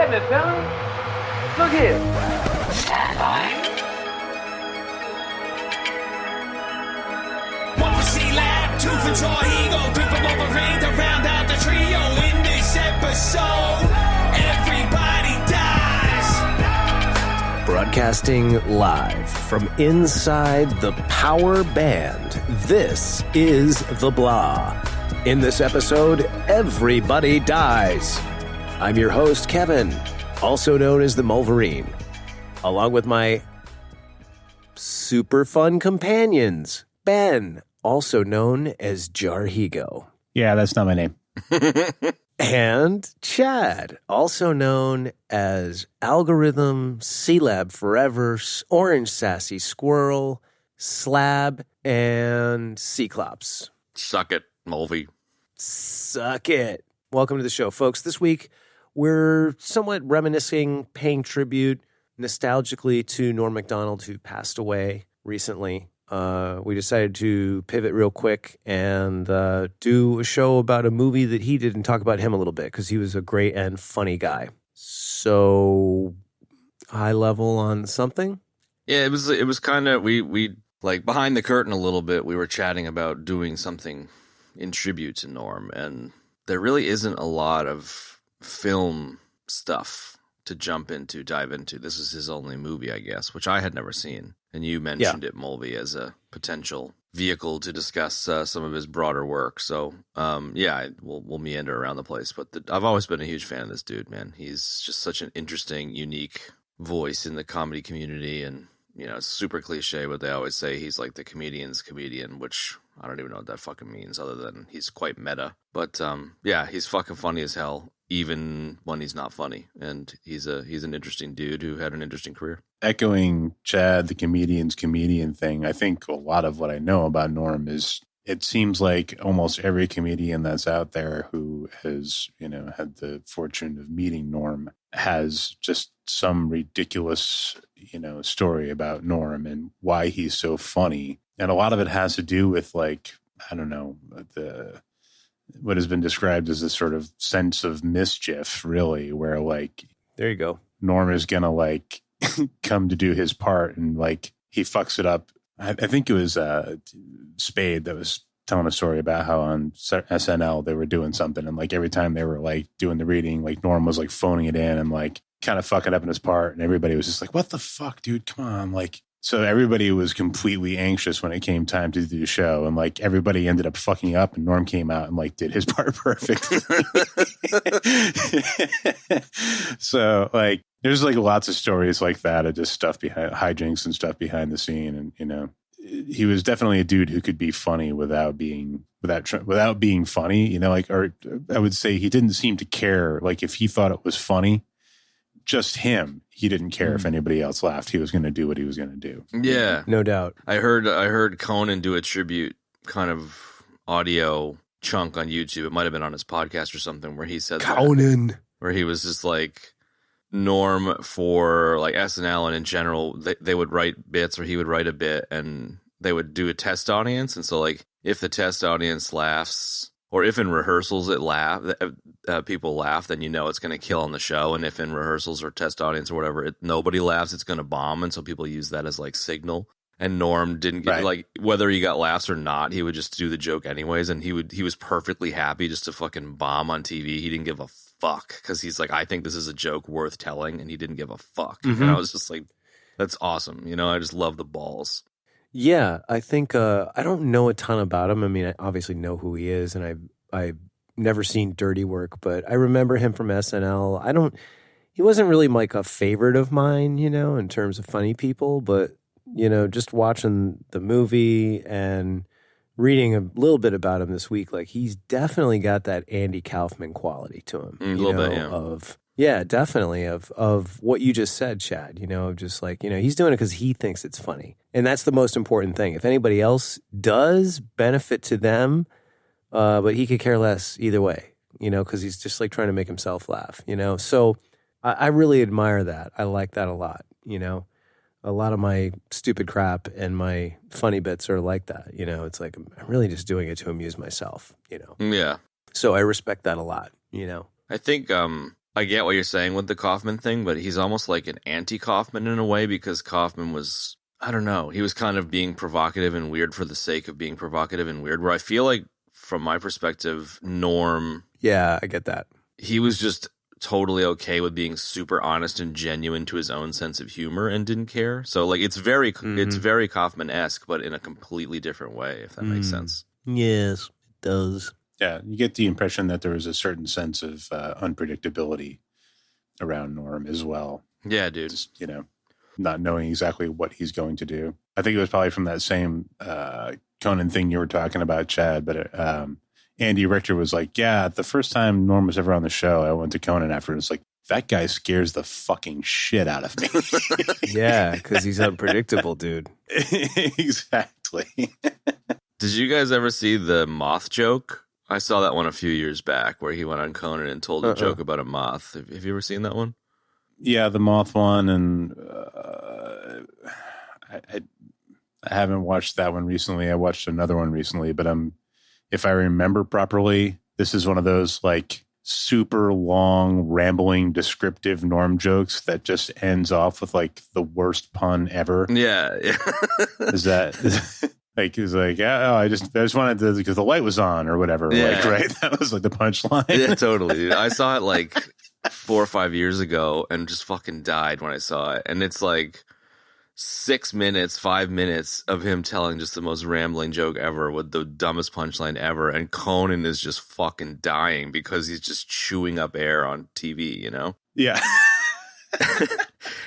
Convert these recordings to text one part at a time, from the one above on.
minute, fellas. Look here. Stand by. One for C-Lab, two for Hijinks, three for Wolverine to round out the trio. In this episode, everybody dies. Broadcasting live from inside the Power Band, this is The Blah. In this episode, everybody dies. I'm your host, Kevin, also known as the Mulverine, along with my super fun companions, Ben, also known as Jarhigo. Yeah, that's not my name. And Chad, also known as Algorithm, C-Lab Forever, Orange Sassy Squirrel, Slab, and Cyclops. Suck it, Mulvey. Suck it. Welcome to the show, folks. This week, we're somewhat reminiscing, paying tribute nostalgically to Norm MacDonald, who passed away recently. We decided to pivot real quick and do a show about a movie that he did and talk about him a little bit because he was a great and funny guy. So, high level on something? Yeah, it was kind of, we like behind the curtain a little bit, we were chatting about doing something in tribute to Norm, and there really isn't a lot of film stuff to dive into. This is his only movie, I guess, which I had never seen. And you mentioned it, Mulvey, as a potential vehicle to discuss some of his broader work. So, we'll meander around the place. But I've always been a huge fan of this dude, man. He's just such an interesting, unique voice in the comedy community. And, you know, it's super cliche, but they always say he's like the comedian's comedian, which I don't even know what that fucking means other than he's quite meta. But, he's fucking funny as hell, even when he's not funny. And he's an interesting dude who had an interesting career. Echoing Chad, the comedian's comedian thing, I think a lot of what I know about Norm is it seems like almost every comedian that's out there who has, had the fortune of meeting Norm has just some ridiculous, story about Norm and why he's so funny. And a lot of it has to do with what has been described as this sort of sense of mischief, really, where there you go. Norm is going to come to do his part and he fucks it up. I think it was Spade that was telling a story about how on SNL they were doing something and every time they were doing the reading, Norm was phoning it in and kind of fucking up in his part, and everybody was just like, what the fuck, dude, come on. So everybody was completely anxious when it came time to do the show, and everybody ended up fucking up, and Norm came out and did his part perfect. So there's lots of stories like that of just stuff behind hijinks and stuff behind the scene, and he was definitely a dude who could be funny without being funny, or I would say he didn't seem to care. If he thought it was funny, just him, he didn't care if anybody else laughed. He was going to do what he was going to do. Yeah, no doubt. I heard Conan do a tribute kind of audio chunk on YouTube. It might have been on his podcast or something where he said Conan, where he was just Norm for SNL and in general, they would write bits or he would write a bit and they would do a test audience. And so if the test audience laughs or if in rehearsals people laugh, then it's going to kill on the show. And if in rehearsals or test audience or whatever, nobody laughs, it's going to bomb. And so people use that as signal. And Norm didn't get whether he got laughs or not, he would just do the joke anyways. And he was perfectly happy just to fucking bomb on TV. He didn't give a fuck because he's I think this is a joke worth telling, and he didn't give a fuck. Mm-hmm. And I was just that's awesome. I just love the balls. Yeah, I think I don't know a ton about him. I mean, I obviously know who he is, and I've never seen dirty work, but I remember him from SNL. He wasn't really a favorite of mine, in terms of funny people, but just watching the movie and reading a little bit about him this week, he's definitely got that Andy Kaufman quality to him. A little bit, yeah. Definitely of what you just said, Chad, just he's doing it because he thinks it's funny. And that's the most important thing. If anybody else does, benefit to them, but he could care less either way, because he's just trying to make himself laugh, So I really admire that. I like that a lot, A lot of my stupid crap and my funny bits are like that, It's I'm really just doing it to amuse myself, Yeah. So I respect that a lot, I think I get what you're saying with the Kaufman thing, but he's almost like an anti-Kaufman in a way, because Kaufman was, I don't know, he was kind of being provocative and weird for the sake of being provocative and weird, where I feel like, from my perspective, Norm, Yeah, I get that. he was just totally okay with being super honest and genuine to his own sense of humor and didn't care. So like it's very Kaufman-esque, but in a completely different way, if that makes sense. Yes, it does. Yeah, you get the impression that there was a certain sense of unpredictability around Norm as well. Yeah, dude. Just, not knowing exactly what he's going to do. I think it was probably from that same Conan thing you were talking about, Chad, but Andy Richter was like, yeah, the first time Norm was ever on the show, I went to Conan after. It's like, that guy scares the fucking shit out of me. Yeah, because he's unpredictable, dude. Exactly. Did you guys ever see the Moth Joke? I saw that one a few years back where he went on Conan and told a joke about a moth. Have you ever seen that one? Yeah, the Moth one, and I haven't watched that one recently. I watched another one recently, but if I remember properly, this is one of those like super long, rambling, descriptive Norm jokes that just ends off with like the worst pun ever. Yeah. Is that like, he's like, yeah, I just wanted to, because the light was on or whatever. Yeah. Like, right? That was like the punchline. Yeah, totally. Dude. I saw it like 4 or 5 years ago and just fucking died when I saw it. And it's like 5 minutes of him telling just the most rambling joke ever with the dumbest punchline ever. And Conan is just fucking dying because he's just chewing up air on TV, Yeah.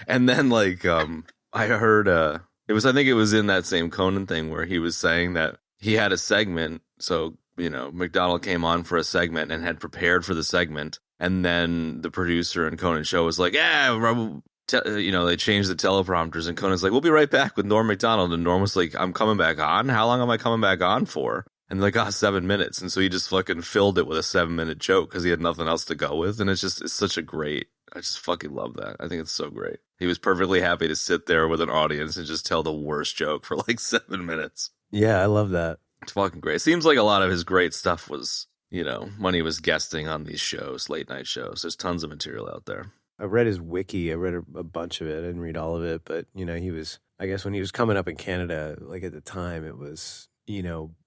And then like, I heard, I think it was in that same Conan thing where he was saying that he had a segment. So, MacDonald came on for a segment and had prepared for the segment. And then the producer and Conan's show was like, yeah, they changed the teleprompters, and Conan's like, we'll be right back with Norm MacDonald. And Norm was like, I'm coming back on? How long am I coming back on for? And like, 7 minutes. And so he just fucking filled it with a 7-minute joke because he had nothing else to go with. And it's such a great, I just fucking love that. I think it's so great. He was perfectly happy to sit there with an audience and just tell the worst joke for like 7 minutes. Yeah, I love that. It's fucking great. It seems like a lot of his great stuff was, when he was guesting on these shows, late night shows. There's tons of material out there. I read his wiki. I read a bunch of it. I didn't read all of it, but he was, I guess when he was coming up in Canada, like at the time, it was,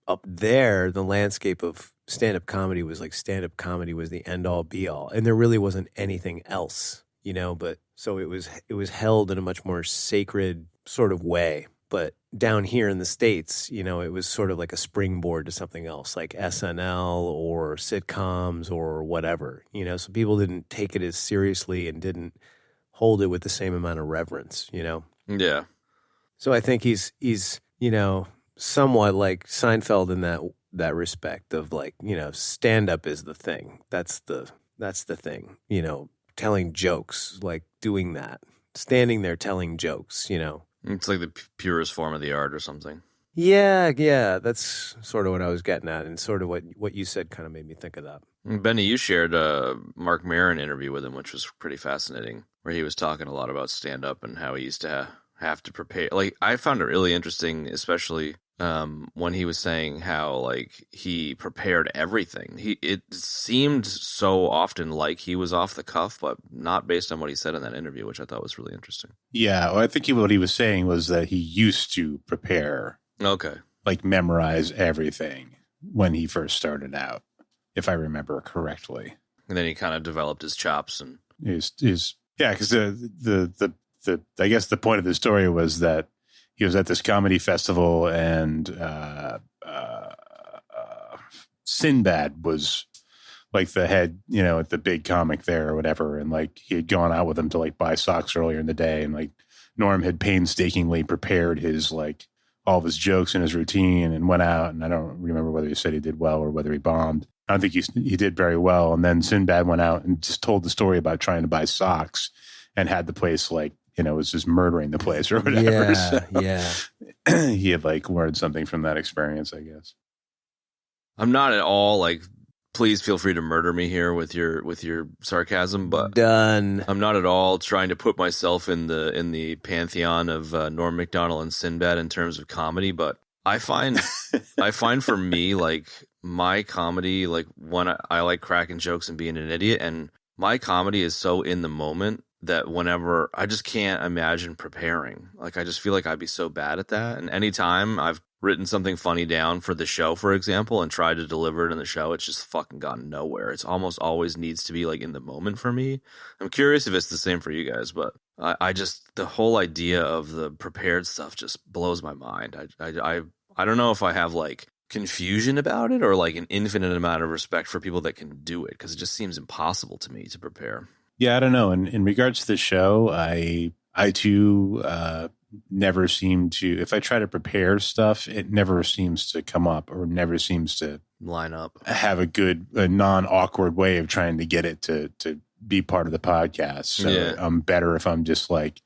up there, the landscape of stand-up comedy was like stand-up comedy was the end-all be-all. And there really wasn't anything else, but so it was held in a much more sacred sort of way. But down here in the States, it was sort of like a springboard to something else, like SNL or sitcoms or whatever, so people didn't take it as seriously and didn't hold it with the same amount of reverence, Yeah. So I think he's somewhat like Seinfeld in that respect of like, stand-up is the thing. That's the thing, telling jokes, like doing that, standing there telling jokes, It's like the purest form of the art or something. Yeah, that's sort of what I was getting at, and sort of what you said kind of made me think of that. Benny, you shared a Marc Maron interview with him, which was pretty fascinating, where he was talking a lot about stand-up and how he used to have to prepare. Like, I found it really interesting, especially when he was saying how like he prepared everything. It seemed so often like he was off the cuff, but not based on what he said in that interview, which I thought was really interesting. Yeah, well, I think what he was saying was that he used to prepare, like memorize everything when he first started out, if I remember correctly. And then he kind of developed his chops and because the I guess the point of the story was that he was at this comedy festival and Sinbad was like the head, the big comic there or whatever. And like he had gone out with him to like buy socks earlier in the day. And like Norm had painstakingly prepared his like all of his jokes and his routine and went out. And I don't remember whether he said he did well or whether he bombed. I don't think he did very well. And then Sinbad went out and just told the story about trying to buy socks and had the place like, was just murdering the place or whatever. Yeah. He had like learned something from that experience, I guess. I'm not at all like, please feel free to murder me here with your sarcasm, but done. I'm not at all trying to put myself in the pantheon of Norm MacDonald and Sinbad in terms of comedy, but I find for me like my comedy, like when I like cracking jokes and being an idiot, and my comedy is so in the moment that whenever I just can't imagine preparing. Like, I just feel like I'd be so bad at that. And anytime I've written something funny down for the show, for example, and tried to deliver it in the show, it's just fucking gotten nowhere. It's almost always needs to be like in the moment for me. I'm curious if it's the same for you guys, but I just, the whole idea of the prepared stuff just blows my mind. I don't know if I have like confusion about it or like an infinite amount of respect for people that can do it, because it just seems impossible to me to prepare. Yeah, I don't know. In regards to the show, I too never seem to, if I try to prepare stuff, it never seems to come up or never seems to line up, have a non-awkward way of trying to get it to be part of the podcast. So Yeah. I'm better if I'm just like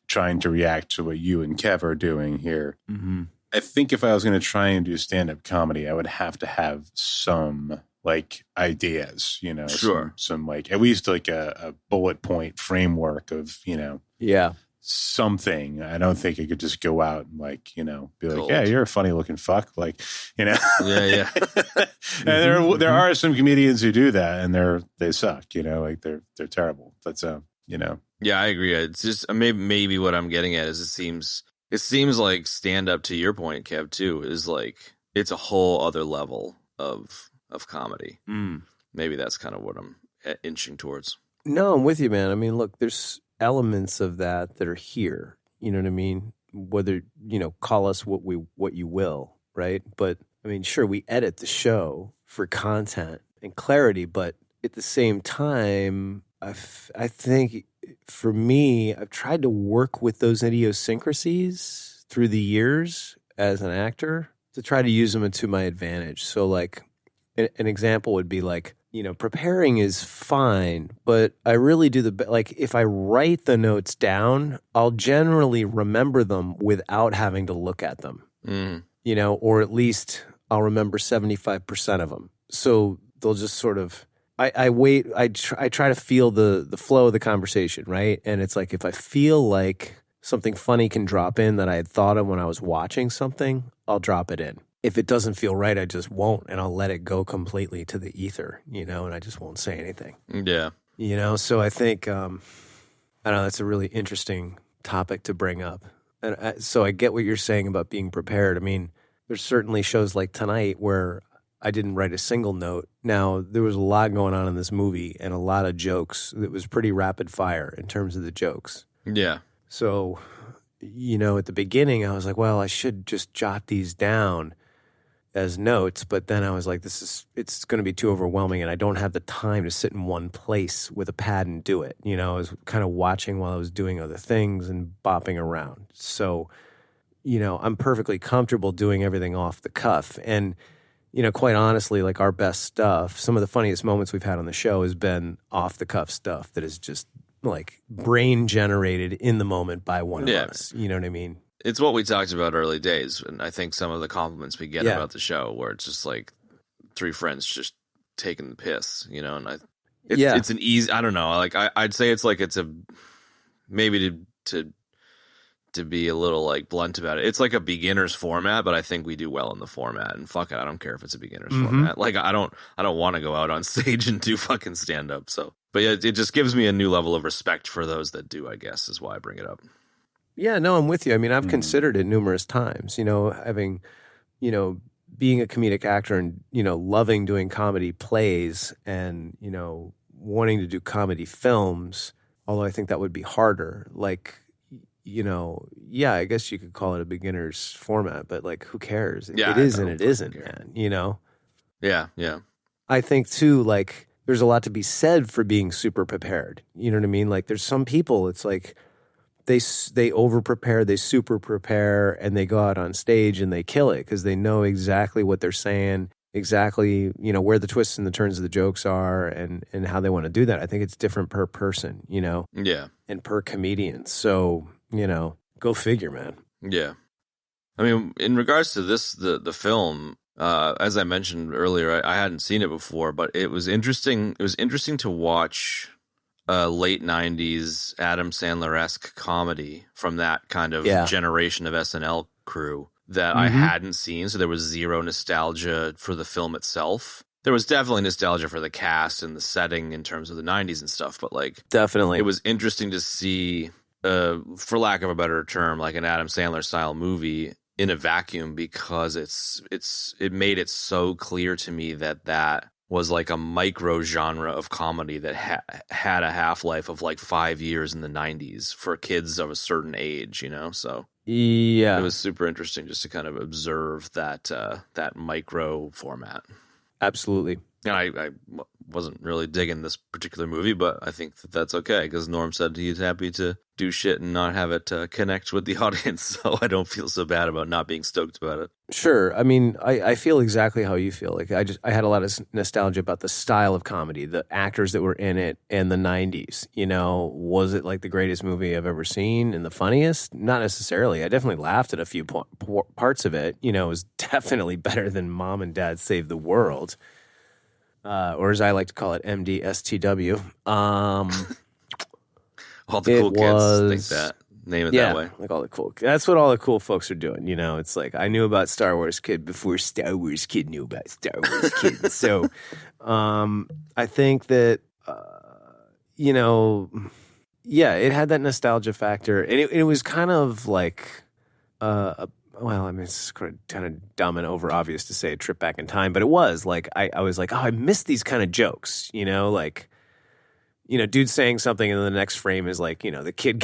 trying to react to what you and Kev are doing here. Mm-hmm. I think if I was going to try and do stand-up comedy, I would have to have some like ideas, you know, Sure. some like at least like a bullet point framework of, you know, Yeah. something. I don't think it could just go out and like, you know, be like, Cold. yeah, you're a funny looking fuck. Like, you know, Yeah. and there are some comedians who do that and they suck, you know, like they're terrible. But, you know, Yeah, I agree. It's just maybe what I'm getting at is it seems like stand up, to your point, Kev, too, is like it's a whole other level of comedy. Maybe that's kind of what I'm inching towards. No, I'm with you, man. I mean, look, there's elements of that are here. You know what I mean? Whether, you know, call us what you will, right? But I mean, sure, we edit the show for content and clarity, but at the same time, I think for me, I've tried to work with those idiosyncrasies through the years as an actor to try to use them to my advantage. So like an example would be like, you know, preparing is fine, but I really do like if I write the notes down, I'll generally remember them without having to look at them, you know, or at least I'll remember 75% of them. So they'll just sort of, I wait, I try to feel the flow of the conversation, right? And it's like if I feel like something funny can drop in that I had thought of when I was watching something, I'll drop it in. If it doesn't feel right, I just won't, and I'll let it go completely to the ether, you know, and I just won't say anything. Yeah. You know, so I think, I don't know, that's a really interesting topic to bring up. And so I get what you're saying about being prepared. I mean, there's certainly shows like tonight where I didn't write a single note. Now, there was a lot going on in this movie and a lot of jokes. It was pretty rapid fire in terms of the jokes. Yeah. So, you know, at the beginning, I was like, well, I should just jot these down as notes, but then I was like, it's going to be too overwhelming and I don't have the time to sit in one place with a pad and do it. You know, I was kind of watching while I was doing other things and bopping around. So, you know, I'm perfectly comfortable doing everything off the cuff. And, you know, quite honestly, like our best stuff, some of the funniest moments we've had on the show has been off the cuff stuff that is just like brain generated in the moment by one of us. You know what I mean? It's what we talked about early days, and I think some of the compliments we get about the show, where it's just like three friends just taking the piss, you know. And it's an easy. I don't know. Like I'd say it's like it's a maybe to be a little like blunt about it. It's like a beginner's format, but I think we do well in the format. And fuck it, I don't care if it's a beginner's format. Like I don't want to go out on stage and do fucking stand up. So, but yeah, it just gives me a new level of respect for those that do. I guess is why I bring it up. Yeah, no, I'm with you. I mean, I've considered it numerous times, you know, having, you know, being a comedic actor and, you know, loving doing comedy plays and, you know, wanting to do comedy films, although I think that would be harder. Like, you know, yeah, I guess you could call it a beginner's format, but like, who cares? Yeah, it is and it isn't, man, you know? Yeah. I think, too, like, there's a lot to be said for being super prepared. You know what I mean? Like, there's some people, it's like, they over prepare, they super prepare, and they go out on stage and they kill it because they know exactly what they're saying, exactly, you know, where the twists and the turns of the jokes are and how they want to do that. I think it's different per person, you know? Yeah. And per comedian. So, you know, go figure, man. Yeah. I mean, in regards to this, the film, as I mentioned earlier, I hadn't seen it before, but it was interesting. It was interesting to watch late 90s Adam Sandler-esque comedy from that kind of generation of SNL crew that I hadn't seen. So there was zero nostalgia for the film itself. there was definitely nostalgia for the cast and the setting in terms of the 90s and stuff, but like Definitely. it was interesting to see, for lack of a better term, like an Adam Sandler style movie in a vacuum, because it made it so clear to me that was like a micro genre of comedy that had a half-life of like 5 years in the 90s for kids of a certain age, you know? So Yeah. it was super interesting just to kind of observe that micro format. Absolutely. And I wasn't really digging this particular movie, but I think that's okay, because Norm said he's happy to do shit and not have it connect with the audience, so I don't feel so bad about not being stoked about it. Sure. I mean, I feel exactly how you feel. Like I had a lot of nostalgia about the style of comedy, the actors that were in it, and the 90s. You know, was it like the greatest movie I've ever seen and the funniest? Not necessarily. I definitely laughed at a few parts of it. You know, it was definitely better than Mom and Dad Save the World. Or as I like to call it, MDSTW. All the cool kids think that. Name it that way. Like all the cool. That's what all the cool folks are doing. You know, it's like I knew about Star Wars Kid before Star Wars Kid knew about Star Wars Kid. So, I think that you know, yeah, it had that nostalgia factor, and it was kind of like well, I mean, it's kind of dumb and over obvious to say a trip back in time, but it was like I was like, oh, I miss these kind of jokes, you know, like. You know, dude saying something, and then the next frame is like, you know, the kid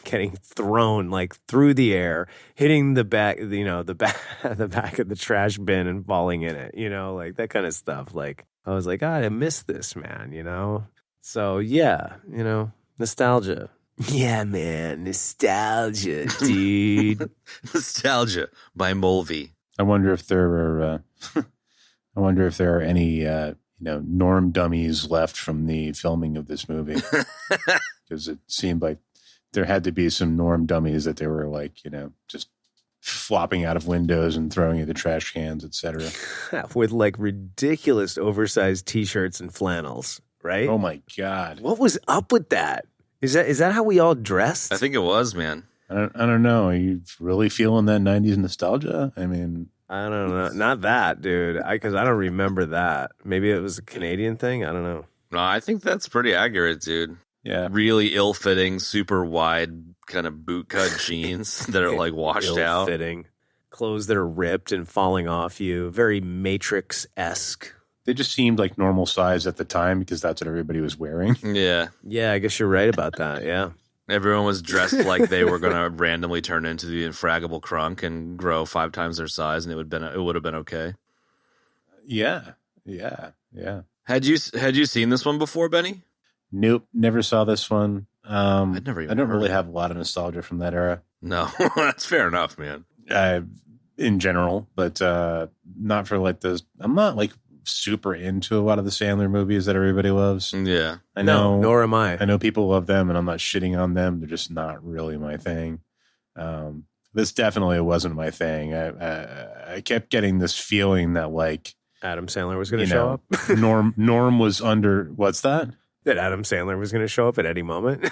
getting thrown like through the air, hitting the back, you know, the back of the trash bin and falling in it, you know, like that kind of stuff. Like I was like, God, I miss this, man, you know. So yeah, you know, nostalgia. Yeah, man, nostalgia, dude. Nostalgia by Mulvey. I wonder if there are any Norm dummies left from the filming of this movie, because it seemed like there had to be some Norm dummies that they were like, you know, just flopping out of windows and throwing into trash cans, etc. With like ridiculous oversized T-shirts and flannels, right? Oh my God, what was up with that? Is that how we all dressed? I think it was, man. I don't know. Are you really feeling that 90s nostalgia? I mean, I don't know. Not that, dude. Because I don't remember that. Maybe it was a Canadian thing. I don't know. No, I think that's pretty accurate, dude. Yeah. Really ill-fitting, super wide kind of bootcut jeans that are like washed out. Ill-fitting. Clothes that are ripped and falling off you. Very Matrix-esque. They just seemed like normal size at the time because that's what everybody was wearing. Yeah. Yeah, I guess you're right about that. Yeah. Everyone was dressed like they were going to randomly turn into the infraggable Crunk and grow 5 times their size, and it would have been okay. Yeah. Had you seen this one before, Benny? Nope, never saw this one. I'd never even I don't heard really of it. have a lot of nostalgia from that era. No, that's fair enough, man. In general, but not for like those. I'm not like super into a lot of the Sandler movies that everybody loves. Yeah. I know. No, nor am I. I know people love them, and I'm not shitting on them. They're just not really my thing. This definitely wasn't my thing. I kept getting this feeling that like Adam Sandler was going to show up. Norm was under. What's that? That Adam Sandler was going to show up at any moment.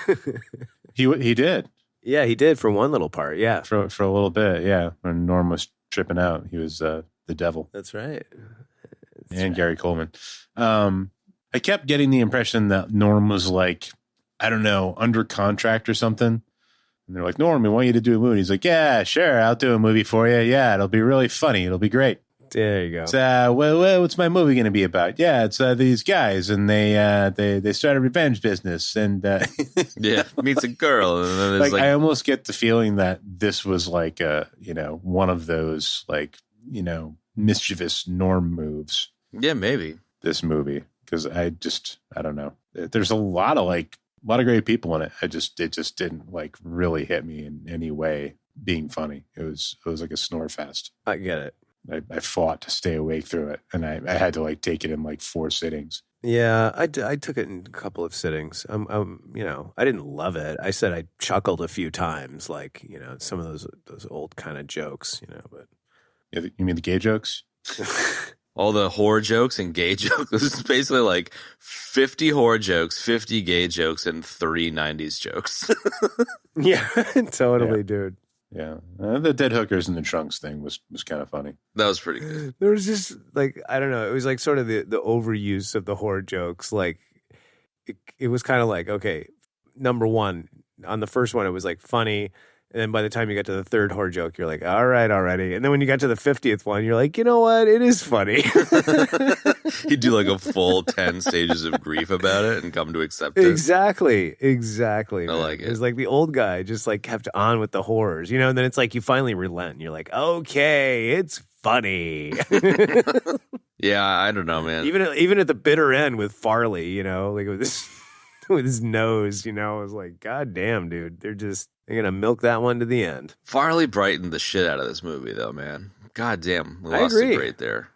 He did. Yeah, he did for one little part. Yeah, for a little bit. Yeah, when Norm was tripping out, he was the devil. That's right. And Gary Coleman. I kept getting the impression that Norm was like, I don't know, under contract or something. And they're like, Norm, we want you to do a movie. He's like, yeah, sure, I'll do a movie for you. Yeah, it'll be really funny. It'll be great. There you go. So, what's my movie going to be about? Yeah, it's these guys, and they start a revenge business, and yeah, meets a girl, and then there's like I almost get the feeling that this was like one of those like mischievous Norm moves. Yeah, maybe this movie, because I don't know. There's a lot of great people in it. It just didn't like really hit me in any way being funny. It was like a snore fest. I get it. I fought to stay awake through it, and I had to like take it in like 4 sittings. Yeah, I took it in a couple of sittings. I didn't love it. I said I chuckled a few times, like some of those old kind of jokes, but you mean the gay jokes? All the horror jokes and gay jokes. This is basically like 50 horror jokes, 50 gay jokes, and 3 90s jokes. Yeah, totally, dude. Yeah. The dead hookers in the trunks thing was kind of funny. That was pretty good. There was just like, I don't know, it was like sort of the overuse of the horror jokes. Like it was kind of like, okay, number one, on the first one it was like funny, and then by the time you got to the third horror joke, you're like, all right already. And then when you got to the 50th one, you're like, you know what, it is funny. He'd do like a full 10 stages of grief about it and come to accept it. Exactly. I man. Like it. It was like the old guy just like kept on with the horrors, and then it's like you finally relent. And you're like, okay, it's funny. Yeah, I don't know, man. Even at the bitter end with Farley, like with his nose, I was like, God damn, dude, they're gonna milk that one to the end. Farley brightened the shit out of this movie, though, man. God damn, we I lost agree. it great there.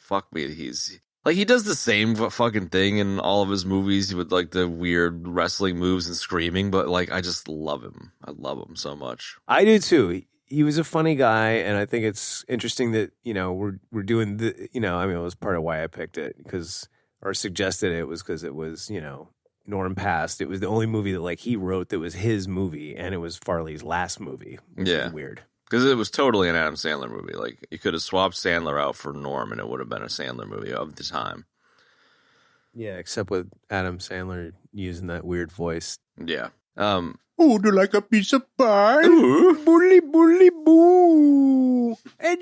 Fuck me, he does the same fucking thing in all of his movies with like the weird wrestling moves and screaming, but like I just love him. I love him so much. I do too. He was a funny guy, and I think it's interesting that we're doing the it was part of why I picked it or suggested it was because it was Norm passed. It was the only movie that like he wrote that was his movie, and it was Farley's last movie. Which is weird. Because it was totally an Adam Sandler movie. Like, you could have swapped Sandler out for Norm, and it would have been a Sandler movie of the time. Yeah, except with Adam Sandler using that weird voice. Yeah. Oh, do you like a piece of pie? Bully, bully, boo. I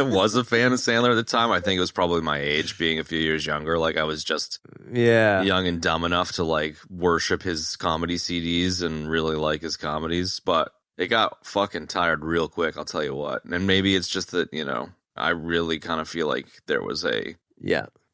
was a fan of Sandler at the time. I think it was probably my age, being a few years younger. Like, I was just young and dumb enough to like worship his comedy CDs and really like his comedies. But it got fucking tired real quick, I'll tell you what. And maybe it's just that, I really kind of feel like there was a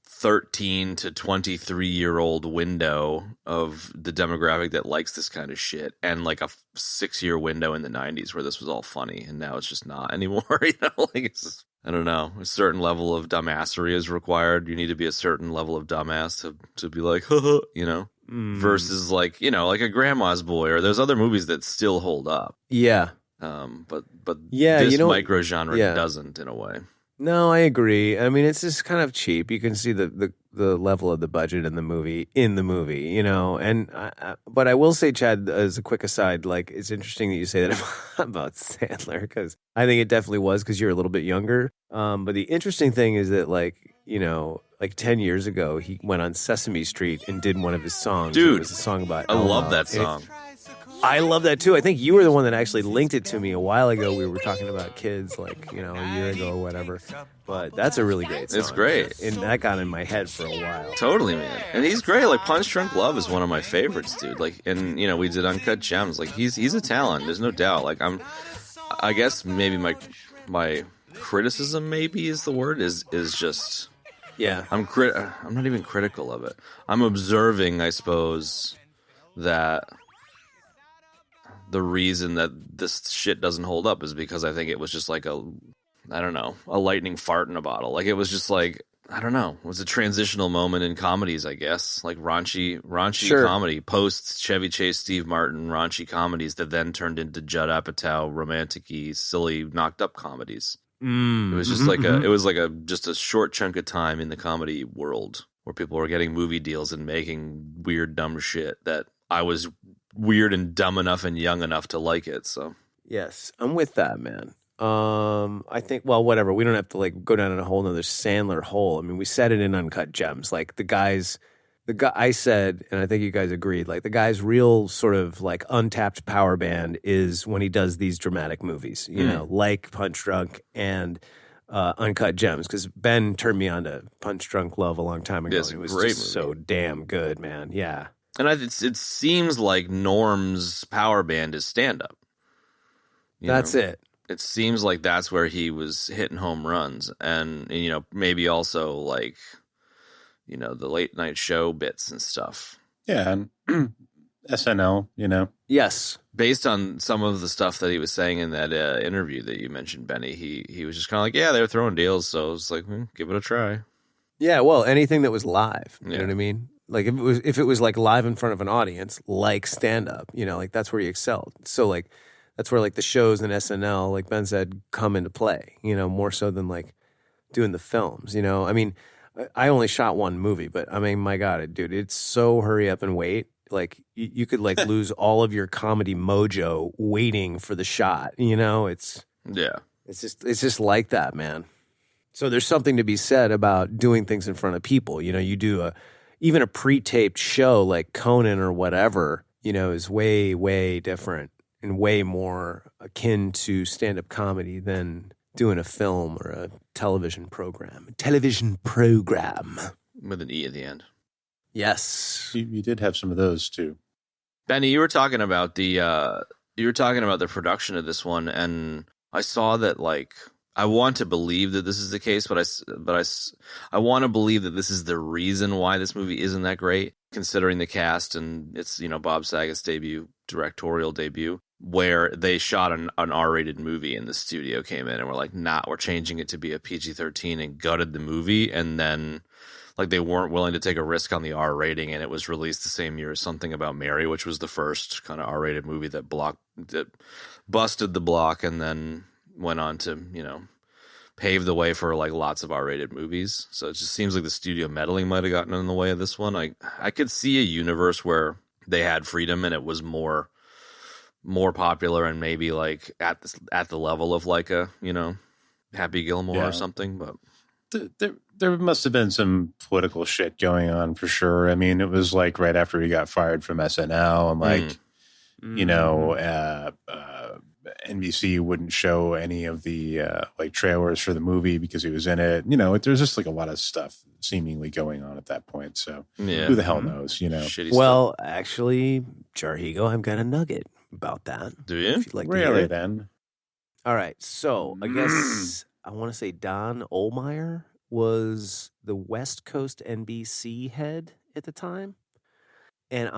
13 to 23-year-old window of the demographic that likes this kind of shit, and like a 6-year window in the 90s where this was all funny, and now it's just not anymore. Like it's just, I don't know, a certain level of dumbassery is required. You need to be a certain level of dumbass to be like, versus like, like a Grandma's Boy or those other movies that still hold up. Yeah. But this micro genre doesn't, in a way. No, I agree. I mean, it's just kind of cheap. You can see the level of the budget in the movie, And but I will say, Chad, as a quick aside, like it's interesting that you say that about Sandler, because I think it definitely was because you're a little bit younger. But the interesting thing is that like 10 years ago, he went on Sesame Street and did one of his songs. Dude, it was a song about I Elmo. love that song. I love that too. I think you were the one that actually linked it to me a while ago. We were talking about kids like, a year ago or whatever. But that's a really great song. It's great. And that got in my head for a while. Totally, man. And he's great. Like Punch Drunk Love is one of my favorites, dude. Like, and we did Uncut Gems. Like he's a talent. There's no doubt. Like I guess maybe my criticism maybe is the word is just I'm not even critical of it. I'm observing, I suppose, that the reason that this shit doesn't hold up is because I think it was just like a lightning fart in a bottle. Like it was just like, I don't know, it was a transitional moment in comedies, I guess. Like raunchy comedy, post Chevy Chase, Steve Martin, raunchy comedies that then turned into Judd Apatow, romantic-y, silly, knocked up comedies. It was just just a short chunk of time in the comedy world where people were getting movie deals and making weird, dumb shit that I was weird and dumb enough and young enough to like it. So yes, I'm with that, man. I think, well, whatever. We don't have to like go down in a whole nother Sandler hole. I mean, we said it in Uncut Gems. Like the guy I said, and I think you guys agreed, like the guy's real sort of like untapped power band is when he does these dramatic movies, like Punch Drunk and Uncut Gems. Because Ben turned me on to Punch Drunk Love a long time ago. Yes, it was great just so damn good, man. Yeah. And it seems like Norm's power band is stand-up. That's it. It seems like that's where he was hitting home runs. And maybe also like, the late night show bits and stuff. Yeah, and SNL, Yes. Based on some of the stuff that he was saying in that interview that you mentioned, Benny, he was just kind of like, yeah, they were throwing deals. So I was like, give it a try. Yeah, well, anything that was live. You know what I mean? Like if it was like live in front of an audience, like stand up, like that's where he excelled. So like that's where like the shows and SNL, like Ben said, come into play, more so than like doing the films, I mean, I only shot one movie, but I mean, my God, dude, it's so hurry up and wait. Like you could like lose all of your comedy mojo waiting for the shot. You know, it's just like that, man. So there's something to be said about doing things in front of people. You know, you do even a pre-taped show like Conan or whatever, you know, is way, way different and way more akin to stand-up comedy than doing a film or a television program. With an E at the end. Yes. You did have some of those too. Benny, you were talking about the production of this one, and I saw that, like, I want to believe that this is the case, but I want to believe that this is the reason why this movie isn't that great, considering the cast and it's, you know, Bob Saget's directorial debut, where they shot an R-rated movie and the studio came in and were like, nah, we're changing it to be a PG-13 and gutted the movie, and then like they weren't willing to take a risk on the R rating, and it was released the same year as Something About Mary, which was the first kind of R-rated movie that busted the block and then went on to, you know, pave the way for like lots of R-rated movies. So it just seems like the studio meddling might have gotten in the way of this one. I could see a universe where they had freedom and it was more popular and maybe like at the level of like a, you know, Happy Gilmore or something, but there must have been some political shit going on for sure. I mean, it was like right after he got fired from SNL, and like, you know, NBC wouldn't show any of the like trailers for the movie because he was in it. You know, there's just like a lot of stuff seemingly going on at that point. So who the hell knows, you know? Shitty well, stuff. Actually, Jarhigo, I've got a nugget about that. Do you? If you'd like to Really hear it. then? All right. So I guess I want to say Don Ohlmeyer was the West Coast NBC head at the time. And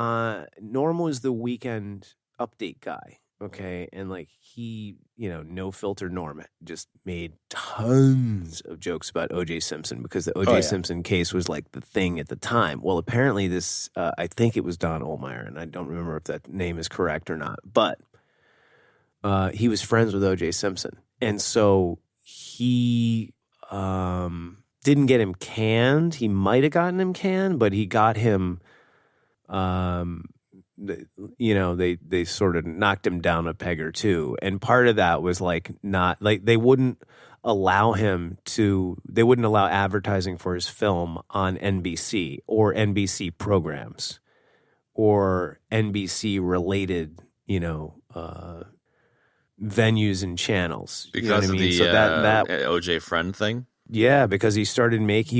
Norm was the weekend update guy. Okay. And like he, you know, no filter Norm just made tons of jokes about O.J. Simpson because the O.J. Simpson case was like the thing at the time. Well, apparently this, I think it was Don Ohlmeyer, and I don't remember if that name is correct or not, but he was friends with O.J. Simpson. And so he didn't get him canned. He might have gotten him canned, but he got him, you know, they sort of knocked him down a peg or two. And part of that was like not like they wouldn't allow advertising for his film on NBC or NBC programs or NBC related, you know, venues and channels. Because you know what of I mean? the So that OJ friend thing? Yeah, because he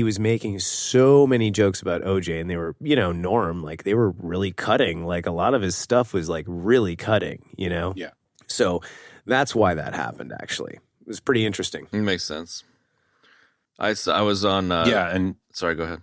was making so many jokes about OJ, and they were, you know, Norm, like they were really cutting. Like a lot of his stuff was like really cutting, you know? Yeah. So that's why that happened, actually. It was pretty interesting. It makes sense. I was on... and... Sorry, go ahead.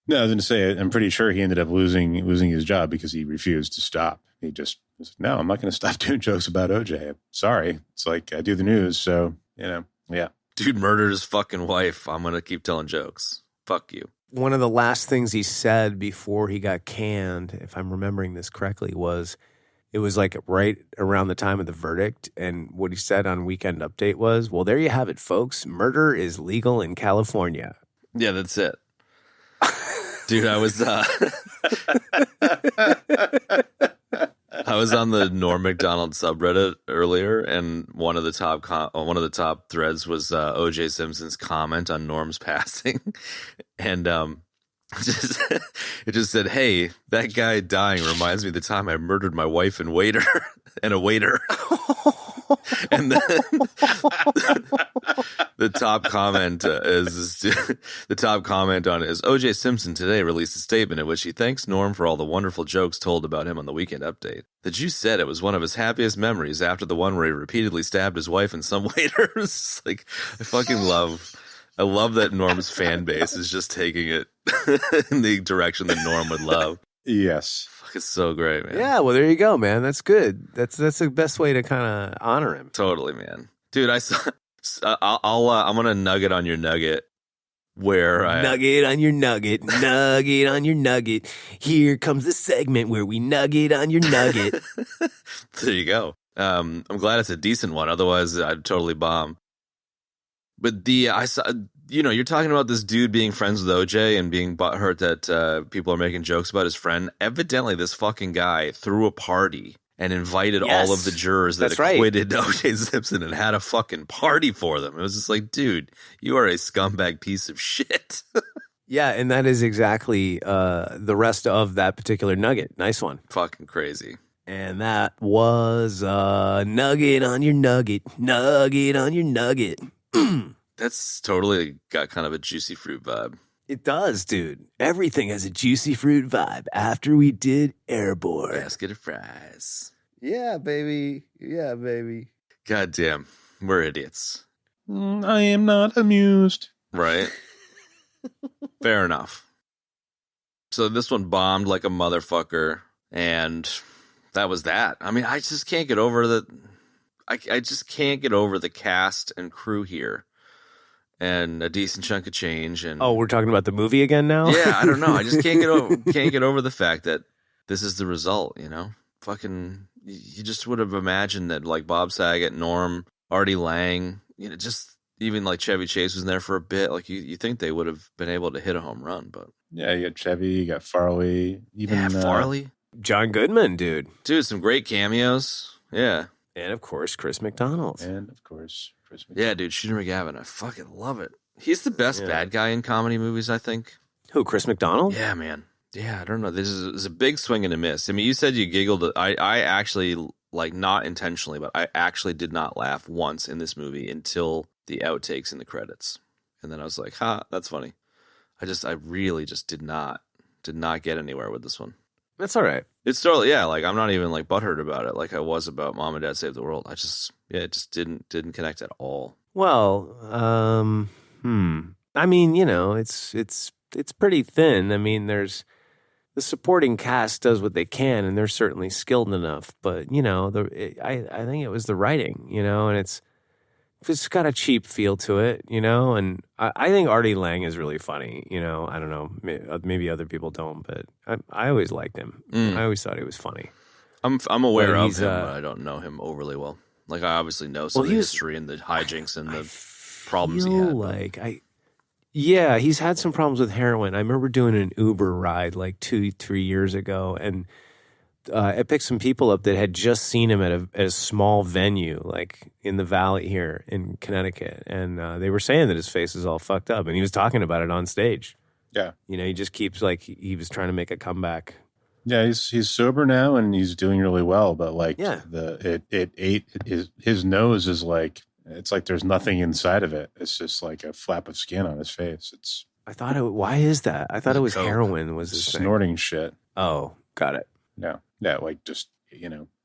No, I was going to say, I'm pretty sure he ended up losing his job because he refused to stop. He just was like, no, I'm not going to stop doing jokes about OJ. Sorry. It's like I do the news, so, you know, yeah. Dude murdered his fucking wife. I'm going to keep telling jokes. Fuck you. One of the last things he said before he got canned, if I'm remembering this correctly, was it was like right around the time of the verdict. And what he said on Weekend Update was, well, there you have it, folks. Murder is legal in California. Yeah, that's it. Dude, I was I was on the Norm MacDonald subreddit earlier, and one of the top threads was O.J. Simpson's comment on Norm's passing, and it just said, "Hey, that guy dying reminds me of the time I murdered my wife and waiter and a waiter." And then the top comment on it is O.J. Simpson today released a statement in which he thanks Norm for all the wonderful jokes told about him on the Weekend Update. The Jew said it was one of his happiest memories after the one where he repeatedly stabbed his wife and some waiters. Like, I love that Norm's fan base is just taking it in the direction that Norm would love. Yes. Fuck, it's so great, man. Yeah, well, there you go, man. That's good. That's the best way to kind of honor him. Totally, man. Dude, I'm gonna nugget on your nugget. Nugget on your nugget, nugget on your nugget. Here comes the segment where we nugget on your nugget. There you go. I'm glad it's a decent one. Otherwise, I'd totally bomb. But you're talking about this dude being friends with OJ and being butthurt that people are making jokes about his friend. Evidently, this fucking guy threw a party and invited all of the jurors that acquitted OJ Simpson and had a fucking party for them. It was just like, dude, you are a scumbag piece of shit. Yeah, and that is exactly the rest of that particular nugget. Nice one. Fucking crazy. And that was nugget on your nugget, nugget on your nugget. That's totally got kind of a juicy fruit vibe. It does, dude. Everything has a juicy fruit vibe after we did Airborne. Basket of fries. Yeah, baby. Yeah, baby. God damn. We're idiots. I am not amused. Right? Fair enough. So this one bombed like a motherfucker, and that was that. I mean, I just can't get over the... I just can't get over the cast and crew here. And a decent chunk of change. And we're talking about the movie again now? Yeah, I don't know. I just can't get over the fact that this is the result, Fucking, you just would have imagined that, like, Bob Saget, Norm, Artie Lang, just even, like, Chevy Chase was in there for a bit. Like, you think they would have been able to hit a home run, but... Yeah, you got Chevy, you got Farley. Farley. John Goodman, dude. Dude, some great cameos. Yeah. And, of course, Chris McDonald. Yeah, dude, Shooter McGavin. I fucking love it. He's the best bad guy in comedy movies, I think. Who, Chris McDonald? Yeah, man. Yeah, I don't know. This is a big swing and a miss. I mean, you said you giggled. I actually, like, not intentionally, but I actually did not laugh once in this movie until the outtakes in the credits. And then I was like, that's funny. I really just did not get anywhere with this one. That's all right. It's totally, like, I'm not even, like, butthurt about it like I was about Mom and Dad Save the World. It just didn't connect at all. Well, I mean, it's pretty thin. I mean, the supporting cast does what they can, and they're certainly skilled enough. But I think it was the writing, and it's got a cheap feel to it, And I think Artie Lang is really funny. I don't know, maybe other people don't, but I always liked him. I always thought he was funny. I'm aware of him, but I don't know him overly well. Like, I obviously know some of the history and the hijinks and the problems he had. Yeah, he's had some problems with heroin. I remember doing an Uber ride like 2-3 years ago, and I picked some people up that had just seen him at a small venue, like in the valley here in Connecticut, and they were saying that his face is all fucked up, and he was talking about it on stage. Yeah, he just keeps like he was trying to make a comeback. Yeah, he's sober now and he's doing really well, but like it ate his nose is like. It's like there's nothing inside of it. It's just like a flap of skin on his face. Why is that? I thought it was heroin was his snorting thing. Shit. Oh, got it. Yeah, like just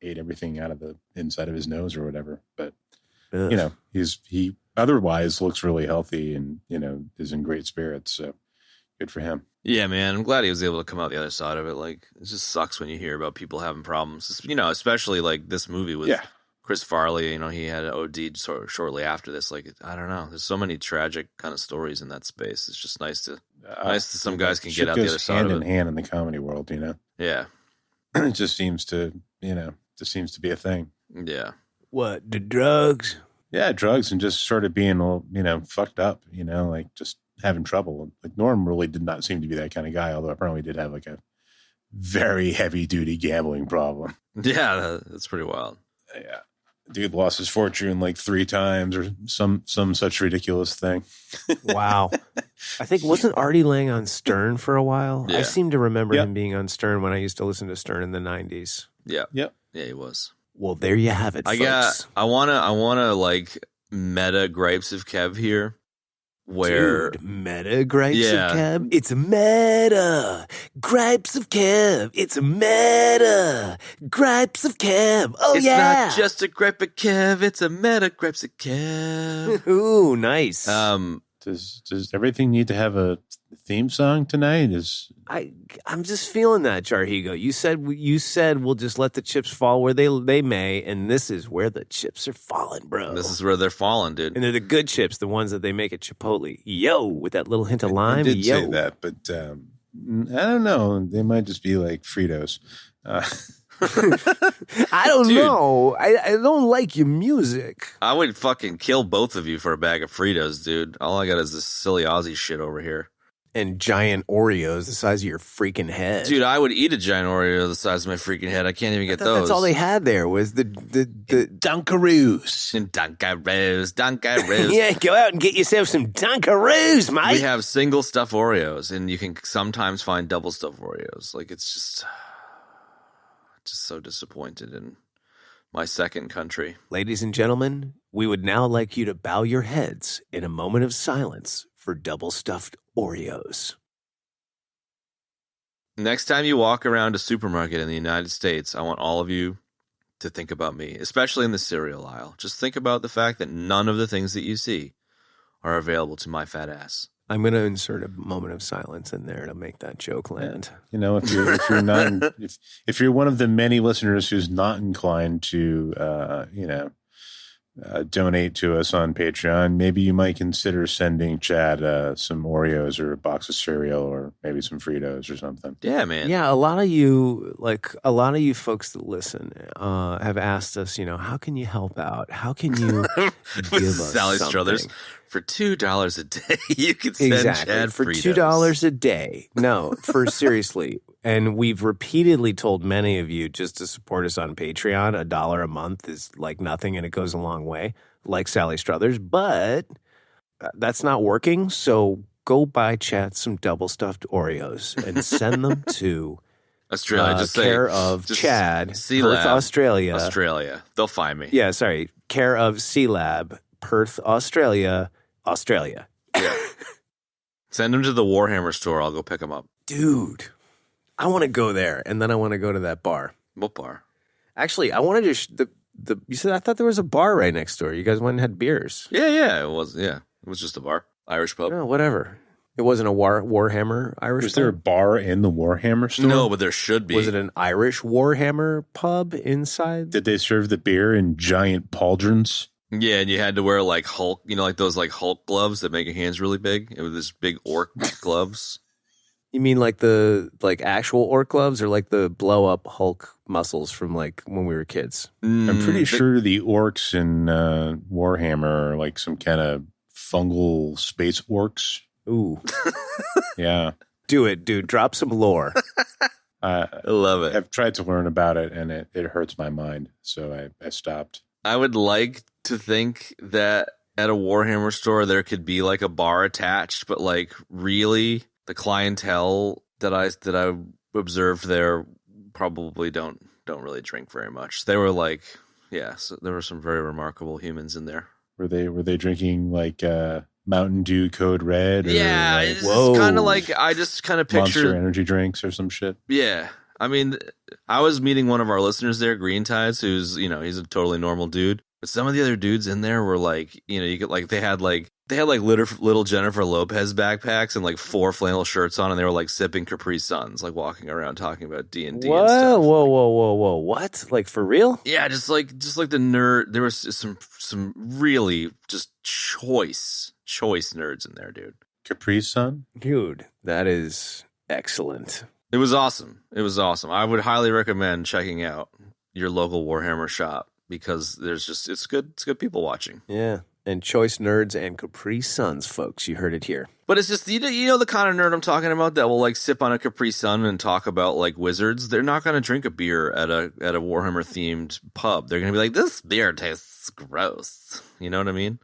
ate everything out of the inside of his nose or whatever. But he otherwise looks really healthy and is in great spirits. So good for him. Yeah, man, I'm glad he was able to come out the other side of it. Like, it just sucks when you hear about people having problems. Especially like this movie with. Yeah. Chris Farley, he had OD'd shortly after this. Like, I don't know. There's so many tragic kind of stories in that space. It's just nice that some guys can get out the other side of it. Hand in hand in the comedy world, Yeah. It just seems to, be a thing. Yeah. What, the drugs? Yeah, drugs and just sort of being, fucked up, like just having trouble. Like Norm really did not seem to be that kind of guy, although apparently did have like a very heavy duty gambling problem. Yeah, that's pretty wild. Yeah. Dude lost his fortune like 3 times or some such ridiculous thing. Wow. I think, wasn't Artie Lang on Stern for a while? Yeah. I seem to remember him being on Stern when I used to listen to Stern in the 90s. Yeah. Yep. Yeah, he was. Well, there you have it, folks. I wanna like meta gripes of Kev here. Where meta gripes of Kev? It's a meta gripes of Kev. It's a meta gripes of Kev. Oh, it's not just a gripe of Kev. It's a meta gripes of Kev. Ooh, nice. Does everything need to have a theme song tonight? I'm just feeling that, Jarhigo. You said we'll just let the chips fall where they may, and this is where the chips are falling, bro. This is where they're falling, dude. And they're the good chips, the ones that they make at Chipotle. Yo, with that little hint of lime. I did say that, but I don't know. They might just be like Fritos. I don't Dude. know. I don't like your music. I would fucking kill both of you for a bag of Fritos, dude. All I got is this silly Aussie shit over here. And giant Oreos the size of your freaking head. Dude, I would eat a giant Oreo the size of my freaking head. I can't even get those. That's all they had there was the Dunkaroos. And Dunkaroos. Yeah, go out and get yourself some Dunkaroos, mate. We have single stuff Oreos, and you can sometimes find double stuff Oreos. Like, it's just so disappointed in my second country. Ladies and gentlemen, we would now like you to bow your heads in a moment of silence for double stuffed Oreos. Next time you walk around a supermarket in the United States, I want all of you to think about me, especially in the cereal aisle. Just think about the fact that none of the things that you see are available to my fat ass. I'm going to insert a moment of silence in there to make that joke land. You know, if you're not if you're one of the many listeners who's not inclined to donate to us on Patreon, maybe you might consider sending Chad some Oreos or a box of cereal or maybe some Fritos or something. Yeah, man. Yeah, a lot of you folks that listen have asked us, how can you help out? How can you give us Sally something? Struthers. For $2 a day, you can send Chad for Fritos. $2 a day. No, for seriously. And we've repeatedly told many of you just to support us on Patreon. $1 a month is like nothing, and it goes a long way, like Sally Struthers. But that's not working. So go buy Chad some double stuffed Oreos and send them to Australia. Just care say, of just Chad, C Perth, Lab, Australia. Australia. They'll find me. Yeah, sorry. Care of C Lab, Perth, Australia. Yeah. Send them to the Warhammer store. I'll go pick them up. Dude, I want to go there, and then I want to go to that bar. What bar? Actually, I wanted to. You said I thought there was a bar right next door. You guys went and had beers. Yeah. It was. Yeah, it was just a bar, Irish pub. No, whatever. It wasn't a Warhammer Irish. Was pub? there a bar in the Warhammer store? No, but there should be. Was it an Irish Warhammer pub inside? Did they serve the beer in giant pauldrons? Yeah, and you had to wear like Hulk, like those like Hulk gloves that make your hands really big. It was this big orc gloves. You mean like the actual orc gloves, or like the blow up Hulk muscles from like when we were kids? I'm pretty sure the orcs in Warhammer are like some kind of fungal space orcs. Ooh, Yeah. do it, dude. Drop some lore. I love it. I've tried to learn about it, and it hurts my mind, so I stopped. I would like to think that at a Warhammer store there could be like a bar attached, but like really the clientele that I observed there probably don't really drink very much. They were like, so there were some very remarkable humans in there. Were they drinking like Mountain Dew Code Red? Or Yeah, like it's kind of like I just kind of Monster pictured. energy drinks or some shit. Yeah. I mean, I was meeting one of our listeners there, Green Tides, who's, he's a totally normal dude. But some of the other dudes in there were like, you could like, they had little Jennifer Lopez backpacks and like 4 flannel shirts on, and they were like sipping Capri Suns, like walking around talking about D&D and stuff. Whoa. What? Like for real? Yeah, just like the nerd. There was some really just choice nerds in there, dude. Capri Sun? Dude, that is excellent. It was awesome. I would highly recommend checking out your local Warhammer shop because it's good people watching. Yeah. And choice nerds and Capri Suns, folks. You heard it here. But it's just, you know the kind of nerd I'm talking about that will like sip on a Capri Sun and talk about like wizards. They're not going to drink a beer at a Warhammer themed pub. They're going to be like, this beer tastes gross. You know what I mean?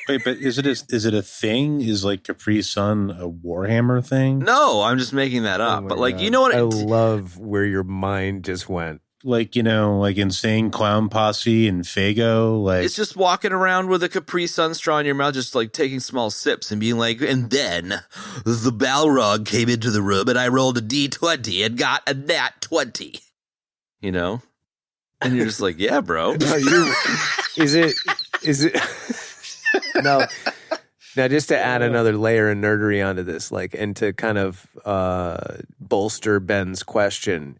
Wait, but is it a thing? Is like Capri Sun a Warhammer thing? No, I'm just making that up. Oh but my like, God. you know what? I love where your mind just went. Like, like Insane Clown Posse and Faygo. Like, It's just walking around with a Capri Sun straw in your mouth, just like taking small sips and being like, and then the Balrog came into the room and I rolled a D20 and got a nat 20. You know? And you're just like, yeah, bro. Is it? No. Now, just to add another layer of nerdery onto this, like, and to kind of bolster Ben's question,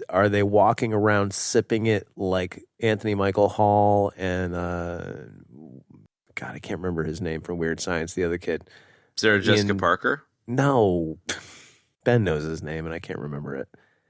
are they walking around sipping it like Anthony Michael Hall and God, I can't remember his name from Weird Science, the other kid. Sarah Jessica Parker? No, Ben knows his name and I can't remember it.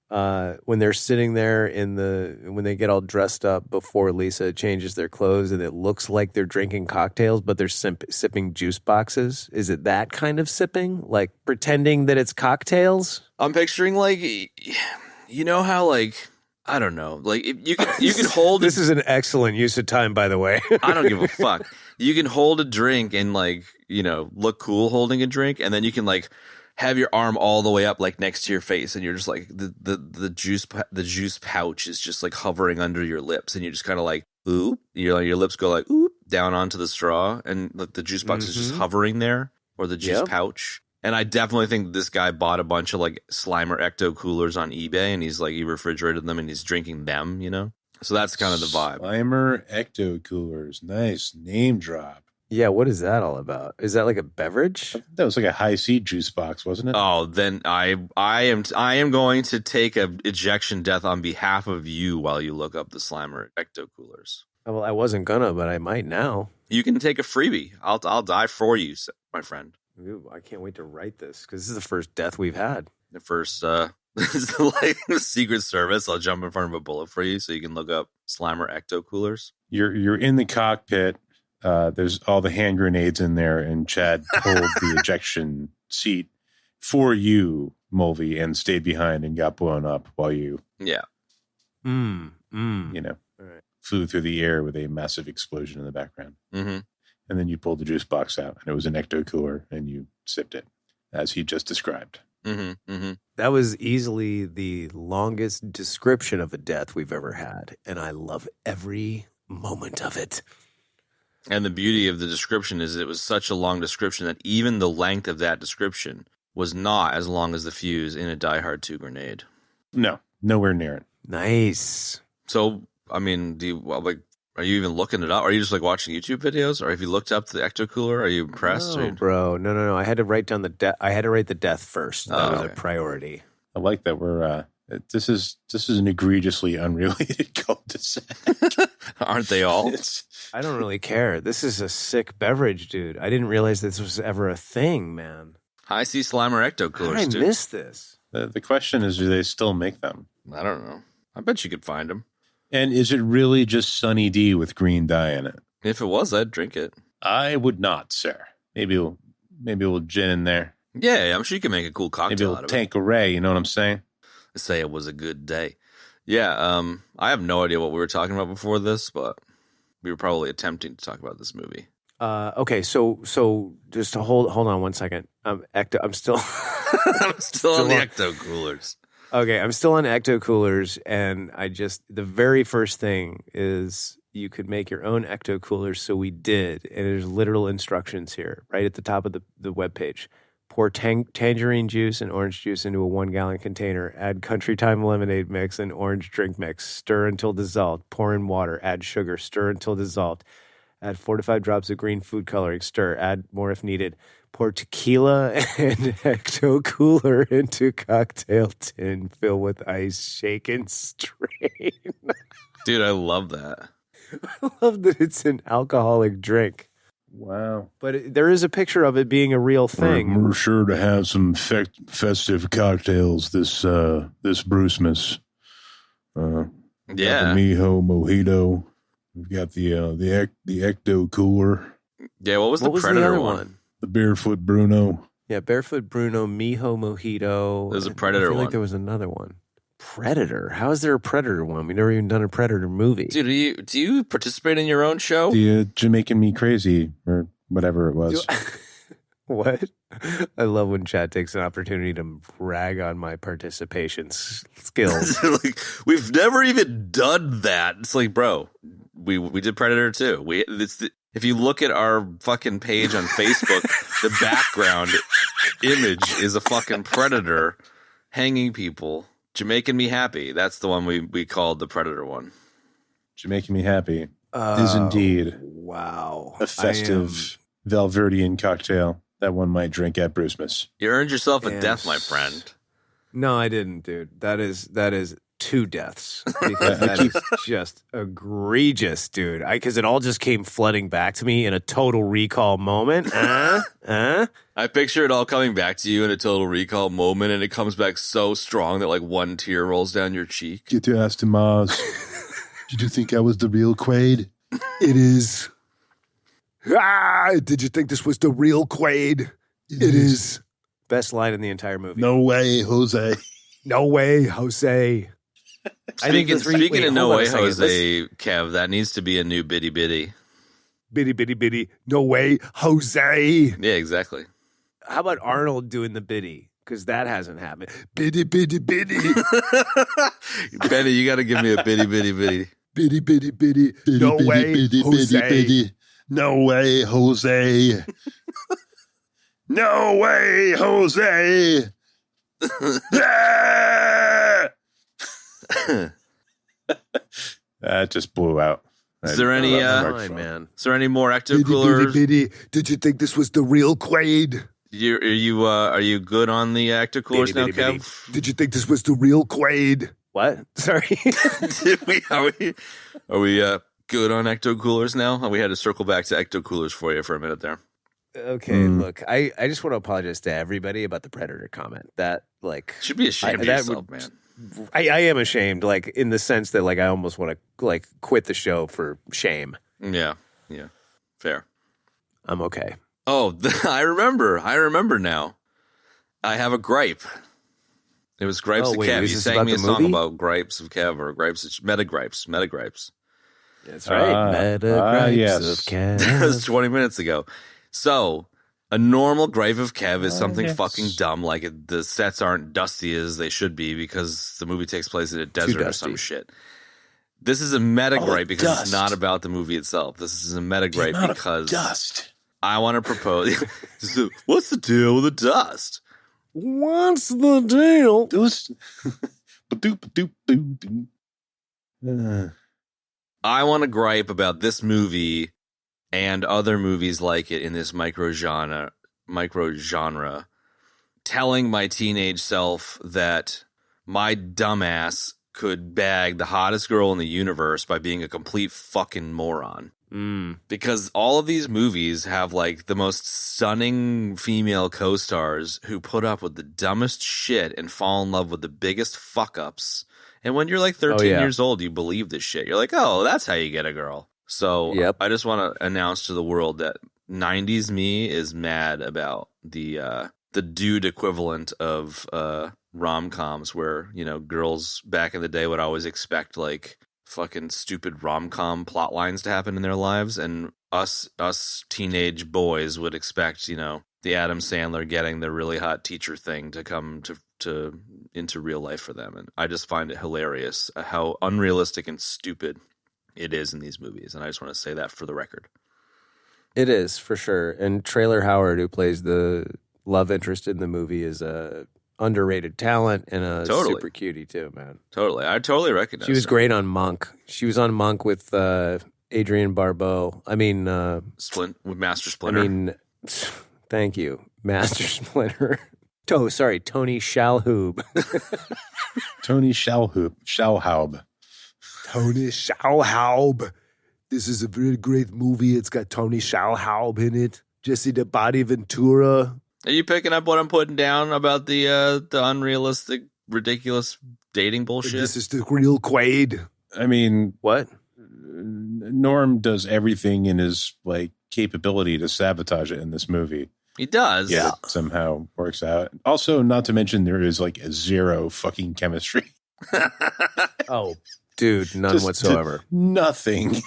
when they're sitting there when they get all dressed up before Lisa changes their clothes and it looks like they're drinking cocktails, but they're sipping juice boxes. Is it that kind of sipping? Like pretending that it's cocktails? I'm picturing like, you know how like, I don't know, like you can hold. This is an excellent use of time, by the way. I don't give a fuck. You can hold a drink and like, look cool holding a drink, and then you can like have your arm all the way up like next to your face, and you're just like the juice pouch is just like hovering under your lips, and you're just kind of like oop, your lips go like oop down onto the straw, and like the juice box is just hovering there, or the juice pouch. And I definitely think this guy bought a bunch of like Slimer Ecto coolers on eBay, and he refrigerated them and he's drinking them, So that's kind of the vibe. Slimer Ecto coolers, nice name drop. Yeah, what is that all about? Is that like a beverage? That was like a high C juice box, wasn't it? Oh, then I am going to take a ejection death on behalf of you while you look up the Slimer Ecto coolers. Well, I wasn't gonna, but I might now. You can take a freebie. I'll die for you, my friend. Ooh, I can't wait to write this because this is the first death we've had. The first, this is like the Secret Service. I'll jump in front of a bullet for you so you can look up Slimer Ecto coolers. You're in the cockpit. There's all the hand grenades in there, and Chad pulled the ejection seat for you, Mulvey, and stayed behind and got blown up while you, All right. flew through the air with a massive explosion in the background. Mm-hmm. And then you pulled the juice box out, and it was an Ecto cooler, and you sipped it, as he just described. Mm-hmm. Mm-hmm. That was easily the longest description of a death we've ever had, and I love every moment of it. And the beauty of the description is it was such a long description that even the length of that description was not as long as the fuse in a Die Hard 2 grenade. No, nowhere near it. Nice. So, I mean, are you even looking it up? Are you just like watching YouTube videos? Or have you looked up the Ecto cooler? Are you impressed? No, bro. No. I had to write down I had to write the death first. That was a okay. priority. I like that we're this is an egregiously unrelated cul-de-sac. Aren't they all? I don't really care. This is a sick beverage, dude. I didn't realize this was ever a thing, man. I see Slimer Ecto How coolers, did I too. miss this? The question is, do they still make them? I don't know. I bet you could find them. And is it really just Sunny D with green dye in it? If it was, I'd drink it. I would not, sir. Maybe a little gin in there. Yeah, I'm sure you can make a cool Maybe a cocktail little out of it. Tanqueray, you know what I'm saying? Say it was a good day. Yeah, I have no idea what we were talking about before this, but we were probably attempting to talk about this movie. Okay, so just to hold on 1 second. Ecto, I'm still I'm still on the Ecto coolers. Okay, I'm still on Ecto coolers, and the very first thing is you could make your own Ecto coolers, so we did, and there's literal instructions here, right at the top of the webpage. Pour tangerine juice and orange juice into a 1-gallon container. Add Country Time lemonade mix and orange drink mix. Stir until dissolved. Pour in water. Add sugar. Stir until dissolved. Add 4 to 5 drops of green food coloring. Stir. Add more if needed. Pour tequila and Ecto cooler into cocktail tin. Fill with ice. Shake and strain. Dude, I love that. I love that it's an alcoholic drink. Wow. But there is a picture of it being a real thing. We're sure to have some festive cocktails this Brucemas. Yeah. The Mijo Mojito. We've got the Ecto cooler. Yeah, what was the Predator the other one? The Barefoot Bruno. Yeah, Barefoot Bruno, Mijo Mojito. There's a Predator I feel one. like there was another one. Predator? How is there a Predator one? We've never even done a Predator movie. Dude, do you participate in your own show? The Jamaican Me Crazy, or whatever it was. What? I love when Chad takes an opportunity to brag on my participation skills. Like, we've never even done that. It's like, bro, we did Predator too. If you look at our fucking page on Facebook, the background image is a fucking predator hanging people. Jamaican Me Happy. That's the one we called the Predator one. Jamaican Me Happy is indeed Wow. a festive Valverdean cocktail that one might drink at Brucemas. You earned yourself a death, my friend. No, I didn't, dude. That is 2 deaths because that is just egregious, dude. Because it all just came flooding back to me in a Total Recall moment. I picture it all coming back to you in a Total Recall moment, and it comes back so strong that like one tear rolls down your cheek. Get your ass to Mars. Did you think I was the real Quaid? It is. Did you think this was the real Quaid? It is. Best line in the entire movie. No way, Jose. No way, Jose. Speaking of No Way, Jose, Kev, that needs to be a new Bitty Bitty. Bitty, bitty, bitty. No way, Jose. Yeah, exactly. How about Arnold doing the biddy? Because that hasn't happened. Bitty, bitty, bitty. Benny, you got to give me a Bitty Bitty Bitty. Bitty, bitty, bitty. No way, Jose. No way, Jose. No way, Jose. That just blew out. Is there any man? Is there any more Ecto Bitty, coolers? bitty, bitty. Did you think this was the real Quaid? Are you good on the Ecto coolers now, Bitty, bitty, Kev? Did you think this was the real Quaid? What? Sorry. Are we good on Ecto coolers now? We had to circle back to Ecto coolers for you for a minute there. Okay, look, I just want to apologize to everybody about the Predator comment. That should be ashamed of yourself, man. I am ashamed, like in the sense that like I almost want to like quit the show for shame. Yeah, fair. I'm okay. Oh, I remember now. I have a gripe. It was Gripes of Kev. You sang me a song about Gripes of Kev or Meta Gripes. That's right. Meta Gripes yes. of Kev. That was 20 minutes ago. So, a normal gripe of Kev is something fucking dumb, like the sets aren't dusty as they should be because the movie takes place in a desert or some shit. This is a meta gripe because it's not about the movie itself. This is a meta gripe because dust. I want to propose. What's the deal with the dust? What's the deal? I want to gripe about this movie and other movies like it in this micro genre, telling my teenage self that my dumbass could bag the hottest girl in the universe by being a complete fucking moron. Because all of these movies have like the most stunning female co-stars who put up with the dumbest shit and fall in love with the biggest fuck-ups. And when you're like 13 years old, you believe this shit. You're like, oh, that's how you get a girl. So I just want to announce to the world that 90s me is mad about the dude equivalent of rom-coms where, you know, girls back in the day would always expect like fucking stupid rom-com plot lines to happen in their lives, and us teenage boys would expect, you know, the Adam Sandler getting the really hot teacher thing to come to into real life for them. And I just find it hilarious how unrealistic and stupid it is in these movies, and I just want to say that for the record. It is, for sure. And Traylor Howard, who plays the love interest in the movie, is a underrated talent and a super cutie too, man. Totally. I totally recognize She was her. great on Monk. She was on Monk with Adrienne Barbeau. I mean... with Master Splinter. I mean, thank you. Master Splinter. Tony Shalhoub. Tony Shalhoub. Tony Shalhoub. This is a very great movie. It's got Tony Shalhoub in it. Jesse the Body Ventura. Are you picking up what I'm putting down about the unrealistic, ridiculous dating bullshit? This is the real Quaid. I mean, What? Norm does everything in his like capability to sabotage it in this movie. He does. Yeah, it somehow works out. Also, not to mention there is like a zero fucking chemistry. Oh, dude, none Just whatsoever. Nothing.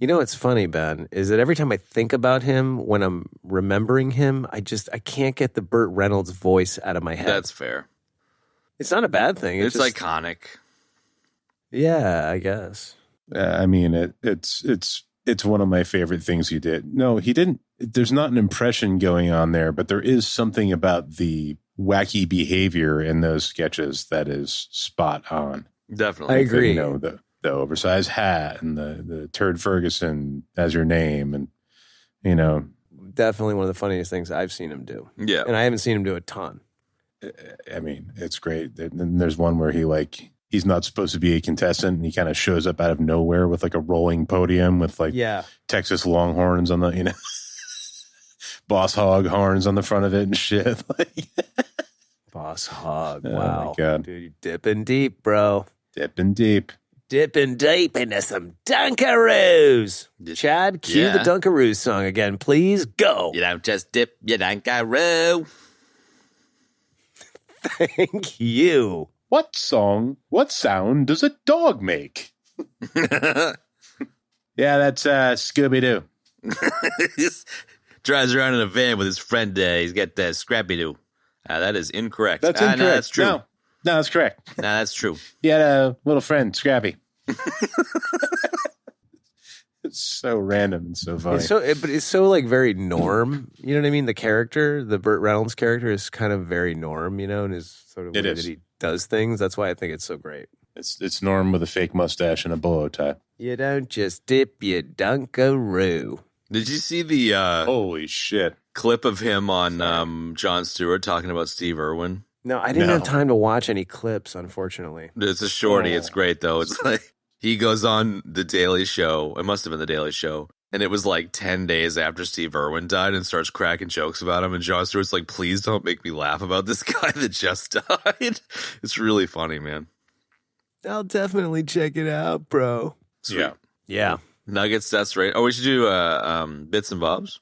You know what's funny, Ben, is that every time I think about him, when I'm remembering him, I can't get the Burt Reynolds voice out of my head. That's fair. It's not a bad thing. It's just, iconic. Yeah, I guess. I mean, it's one of my favorite things he did. No, he didn't. There's not an impression going on there, but there is something about the wacky behavior in those sketches that is spot on. Definitely. I agree. You know, the oversized hat and the Turd Ferguson as your name, and you know, Definitely one of the funniest things I've seen him do. Yeah. And I haven't seen him do a ton. I mean, it's great. Then there's one where he's not supposed to be a contestant, and he kind of shows up out of nowhere with like a rolling podium with like Texas Longhorns on the, Boss Hog horns on the front of it and shit. Boss Hog. Oh, Wow. my God. Dude, you're dipping deep, bro. Dipping deep. Dipping deep into some Dunkaroos. Chad, cue the Dunkaroos song again, please. Go. You don't just dip, you Dunkaroo. Thank you. What sound does a dog make? Yeah, that's Scooby-Doo. Drives around in a van with his friend. He's got Scrappy-Doo. That is incorrect. That's incorrect. No, that's true. No, that's correct. No, that's true. He had a little friend, Scrappy. It's so random and so funny. But it's so like very Norm. You know what I mean? The character, the Burt Reynolds character, is kind of very Norm. In his sort of way that he does things. That's why I think it's so great. It's Norm with a fake mustache and a bolo tie. You don't just dip, you Dunkaroo. Did you see the holy shit clip of him on Jon Stewart talking about Steve Irwin? No, I didn't have time to watch any clips, unfortunately. It's a shorty. It's great, though. It's like he goes on The Daily Show. It must have been The Daily Show. And it was like 10 days after Steve Irwin died and starts cracking jokes about him. And Jon Stewart's like, please don't make me laugh about this guy that just died. It's really funny, man. I'll definitely check it out, bro. Sweet. Yeah. Nuggets, that's right. Oh, we should do Bits and Bobs.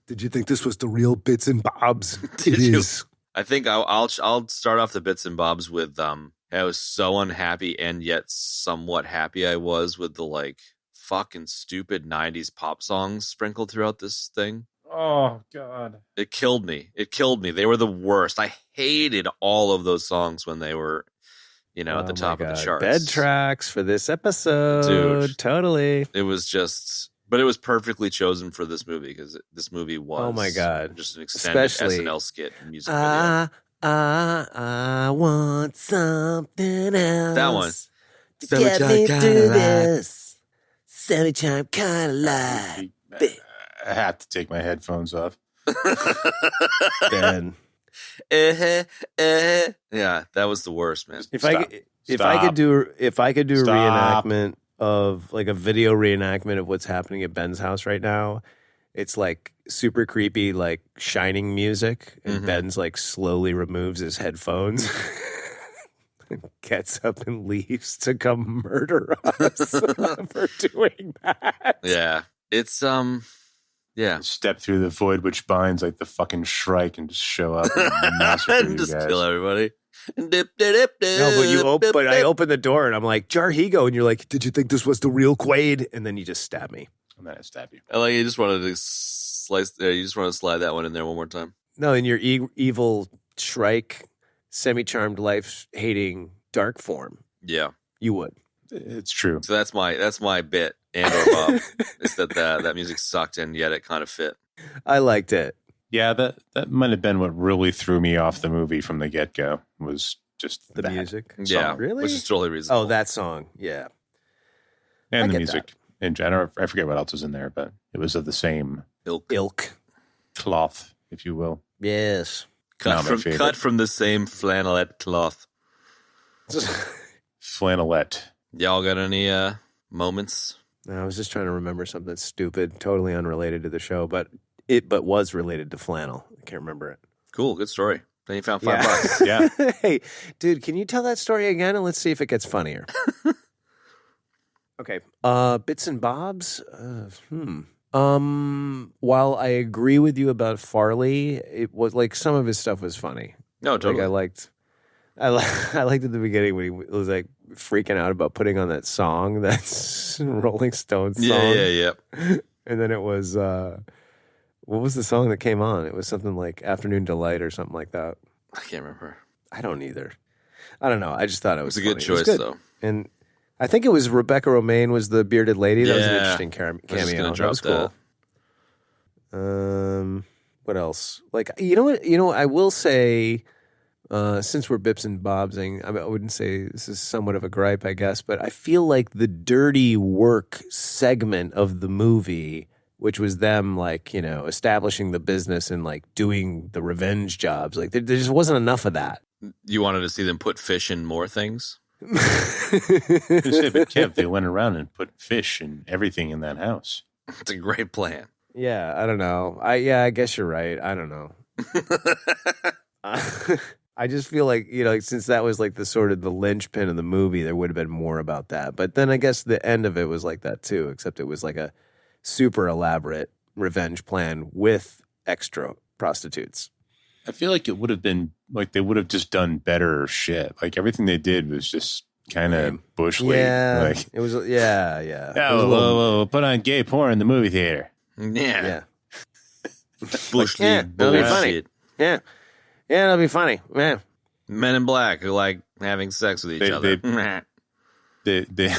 Did you think this was the real Bits and Bobs? Did It you? is. I think I'll start off the Bits and Bobs with I was so unhappy and yet somewhat happy I was with the like fucking stupid 90s pop songs sprinkled throughout this thing. Oh, God. It killed me. They were the worst. I hated all of those songs when they were, at the top of the charts. Bed tracks for this episode. Dude. Totally. It was just, but it was perfectly chosen for this movie because this movie was, oh my God, just an extended SNL skit music video. I want something else. That one. To get me through this. Semi-charm kind of life. I have to take my headphones off. Ben. Yeah, that was the worst, man. If I could do a reenactment of like a video reenactment of what's happening at Ben's house right now, it's like super creepy, like Shining music, and Ben's like slowly removes his headphones, and gets up and leaves to come murder us for doing that. Yeah, it's yeah. Step through the void which binds like the fucking Shrike and just show up and massacre and you just guys. kill everybody. No, but I open the door and I'm like, Jar Higo, and you're like, did you think this was the real Quaid? And then you just stab me. And then I stab you. I like you just wanted to slice. You just want to slide that one in there one more time. No, in your evil Shrike, semi-charmed, life-hating dark form. Yeah, you would. It's true. So that's my bit. And or Bob is that music sucked and yet it kind of fit. I liked it. Yeah, that might have been what really threw me off the movie from the get-go was just the music. Yeah, really? Which is totally reasonable. Oh, that song. Yeah. And the music in general. I forget what else was in there, but it was of the same ilk cloth, if you will. Yes. Cut from the same flannelette cloth. Flannelette. Y'all got any moments? I was just trying to remember something stupid, totally unrelated to the show, but was related to flannel. I can't remember it. Cool, good story. Then you found $5. Yeah. Hey, dude, can you tell that story again and let's see if it gets funnier? Okay. Bits and Bobs. While I agree with you about Farley, it was like some of his stuff was funny. No, totally. Like I liked at the beginning when he was like freaking out about putting on that song, that's Rolling Stones song. Yeah. And then it was what was the song that came on? It was something like Afternoon Delight or something like that. I can't remember. I don't either. I don't know. I just thought it was a good choice though. And I think it was Rebecca Romaine was the bearded lady. That was an interesting cameo. That was cool. What else? Like you know what? I will say. Since we're bips and bobsing, I wouldn't say this is somewhat of a gripe, I guess, but I feel like the dirty work segment of the movie which was them like, you know, establishing the business and like doing the revenge jobs. Like there just wasn't enough of that. You wanted to see them put fish in more things? But Kev, they went around and put fish and everything in that house. It's a great plan. Yeah, I don't know. I guess you're right. I don't know. I just feel like, you know, since that was like the sort of the linchpin of the movie, there would have been more about that. But then I guess the end of it was like that too, except it was like a super elaborate revenge plan with extra prostitutes. I feel like it would have been like they would have just done better shit. Like everything they did was just kind of bush league. Yeah, Like, it was. Yeah. It was a oh, little- whoa, put on gay porn in the movie theater. Yeah. Like, Bush yeah, league that'll be funny. bullshit. Yeah, that'll be funny. Yeah. Men in black who like having sex with each other. They hey,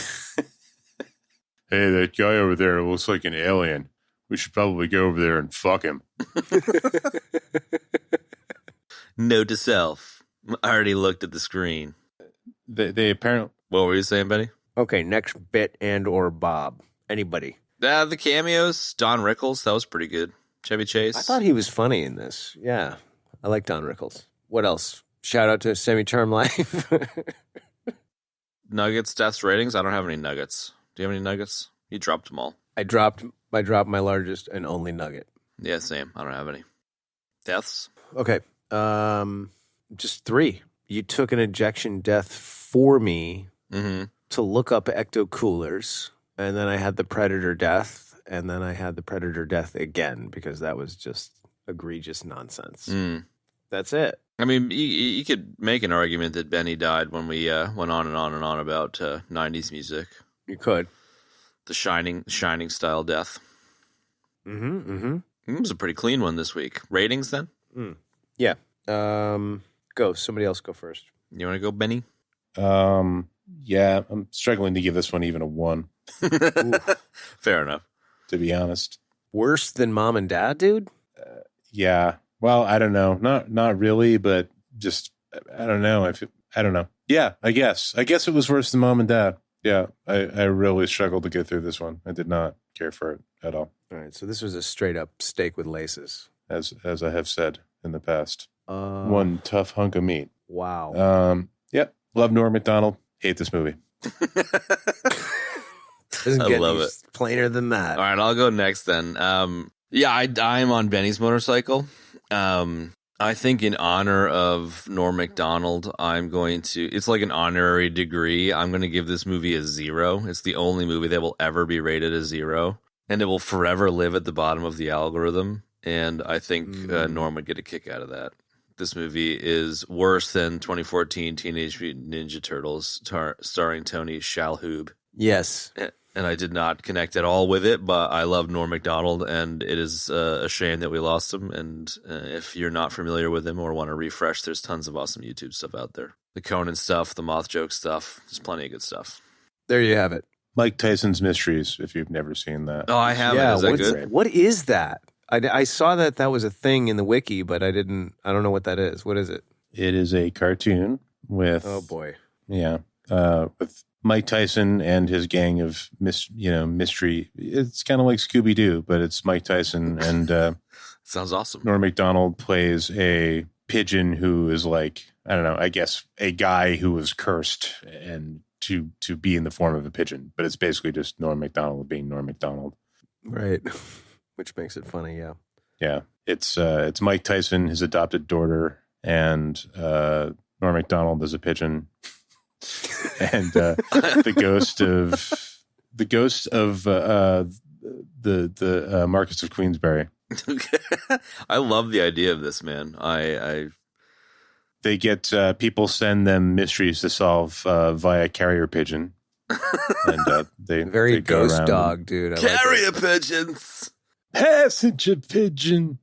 that guy over there looks like an alien. We should probably go over there and fuck him. Note to self. I already looked at the screen. They apparently. What were you saying, Benny? Okay, next bit and or Bob. Anybody? The cameos. Don Rickles. That was pretty good. Chevy Chase. I thought he was funny in this. Yeah, I like Don Rickles. What else? Shout out to Semi-Term Life. Nuggets, deaths, ratings. I don't have any nuggets. Do you have any nuggets? You dropped them all. I dropped my largest and only nugget. Yeah, same. I don't have any. Deaths? Okay. Just 3. You took an ejection death for me Mm-hmm. to look up ecto coolers, and then I had the predator death, and then I had the predator death again because that was just egregious nonsense. That's it. I mean, you could make an argument that Benny died when we went on and on and on about 90s music. You could. The Shining style death. It was a pretty clean one this week. Ratings then? Yeah. Go. Somebody else go first. You want to go, Benny? Yeah, I'm struggling to give this one even a 1, Fair enough. to be honest. Worse than Mom and Dad, dude? Yeah. Well, I don't know. Not really, but just I don't know. I don't know. Yeah, I guess it was worse than Mom and Dad. Yeah, I really struggled to get through this one. I did not care for it at all, All right, so this was a straight up steak with laces. as I have said in the past. One. Tough hunk of meat. Wow. Yep. Love Norm MacDonald. Hate this movie. Doesn't I get love any it. plainer than that. All right, I'll go next then. Yeah, I'm on Benny's motorcycle. I think in honor of Norm MacDonald, it's like an honorary degree. I'm going to give this movie a 0. It's the only movie that will ever be rated a 0. And it will forever live at the bottom of the algorithm. And I think Norm would get a kick out of that. This movie is worse than 2014 Teenage Mutant Ninja Turtles starring Tony Shalhoub. Yes. And I did not connect at all with it, but I love Norm MacDonald, and it is a shame that we lost him. And if you're not familiar with him or want to refresh, there's tons of awesome YouTube stuff out there. The Conan stuff, the Moth Joke stuff, there's plenty of good stuff. There you have it. Mike Tyson's Mysteries, if you've never seen that. Oh, I haven't. Yeah, Is that good? what is that? I saw that was a thing in the wiki, but I don't know what that is. What is it? It is a cartoon with Oh boy. Yeah, with Mike Tyson and his gang of mystery. It's kind of like Scooby Doo, but it's Mike Tyson and Sounds awesome. Norm MacDonald plays a pigeon who is like, I don't know, I guess a guy who was cursed and to be in the form of a pigeon, but it's basically just Norm MacDonald being Norm MacDonald. Right. Which makes it funny, yeah. Yeah, it's Mike Tyson, his adopted daughter, and Norm MacDonald as a pigeon. And the ghost of the Marquess of Queensberry. I love the idea of this, man. They get people send them mysteries to solve via carrier pigeon, and they Very they go ghost around dog, dude. I like it. Carrier pigeons. passenger pigeon.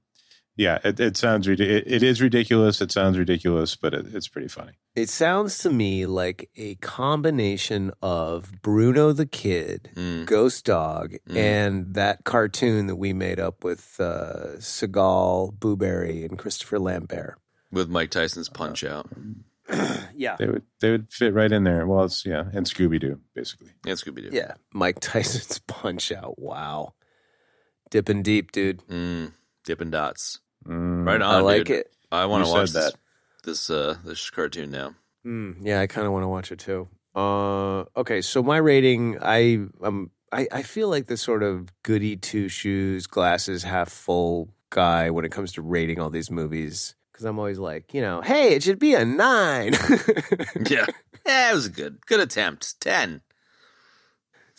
Yeah, it sounds it is ridiculous. It sounds ridiculous, but it's pretty funny. It sounds to me like a combination of Bruno the Kid, Ghost Dog, and that cartoon that we made up with Seagal, Booberry, and Christopher Lambert. With Mike Tyson's Punch Out. Yeah. They would fit right in there. Well, it's and Scooby Doo basically. And Scooby Doo. Yeah. Mike Tyson's Punch Out. Wow. Dipping deep, dude. Dipping dots. Mm, Right on, I like dude. it. I want to You watch said this cartoon now. Yeah, I kind of want to watch it too. Okay, so my rating, I feel like the sort of goody two shoes, glasses half full guy when it comes to rating all these movies. Because I'm always like, hey, it should be a 9. Yeah, it was good. Good attempt. 10.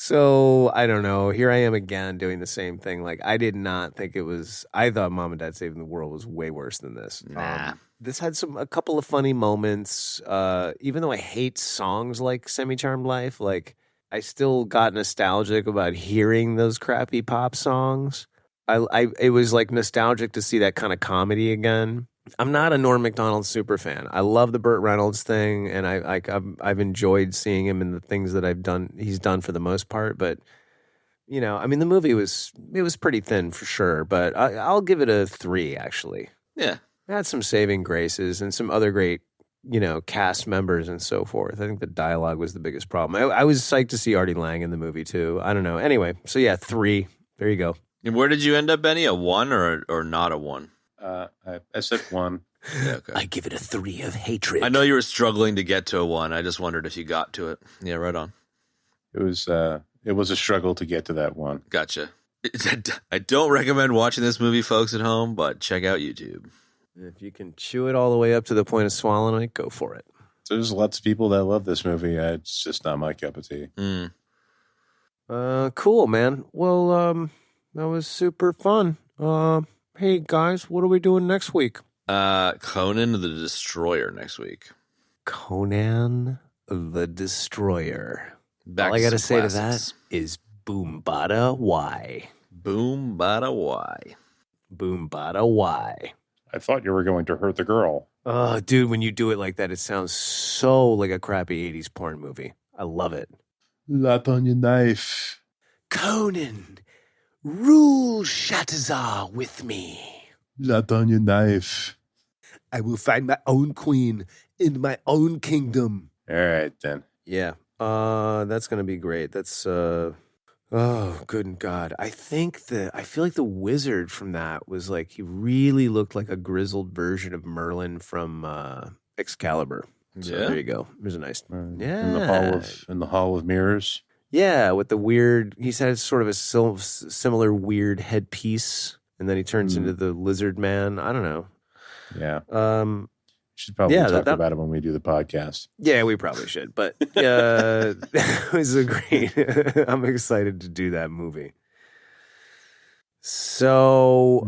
So I don't know. Here I am again doing the same thing. Like I did not think it was. I thought Mom and Dad Saving the World was way worse than this. Nah. This had a couple of funny moments. Even though I hate songs like "Semi Charmed Life," like I still got nostalgic about hearing those crappy pop songs. It was like nostalgic to see that kind of comedy again. I'm not a Norm MacDonald super fan. I love the Burt Reynolds thing, and I've enjoyed seeing him in the things that he's done for the most part. But the movie was pretty thin for sure. But I'll give it a 3 actually. Yeah, it had some saving graces and some other great cast members and so forth. I think the dialogue was the biggest problem. I was psyched to see Artie Lang in the movie too. I don't know. Anyway, so yeah, 3. There you go. And where did you end up, Benny? A 1 or not a 1? I said 1. Yeah, okay. I give it a 3 of hatred. I know you were struggling to get to a 1. I just wondered if you got to it. Yeah, right on. It was a struggle to get to that 1. Gotcha. I don't recommend watching this movie, folks at home, but check out YouTube. If you can chew it all the way up to the point of swallowing it, go for it. There's lots of people that love this movie. It's just not my cup of tea. Cool, man. Well, that was super fun. Hey guys, what are we doing next week? Conan the Destroyer next week. Conan the Destroyer. Back All I to gotta some say classics. to that is boom bada why. Boom bada why. Boom bada why. I thought you were going to hurt the girl. Oh, dude, when you do it like that, it sounds so like a crappy 80s porn movie. I love it. Lot on your knife. Conan, rule Shatazar with me. Lot on your knife. I will find my own queen in my own kingdom. All right, then. Yeah. That's gonna be great. That's oh, good God. I feel like the wizard from that was like he really looked like a grizzled version of Merlin from Excalibur. So Yeah. there you go. There's a nice In the hall of mirrors. Yeah, with the weird he had sort of a similar weird headpiece, and then he turns into the lizard man. I don't know. Yeah. Should probably talk about it when we do the podcast. Yeah, we probably should. But it was a great. I'm excited to do that movie. So,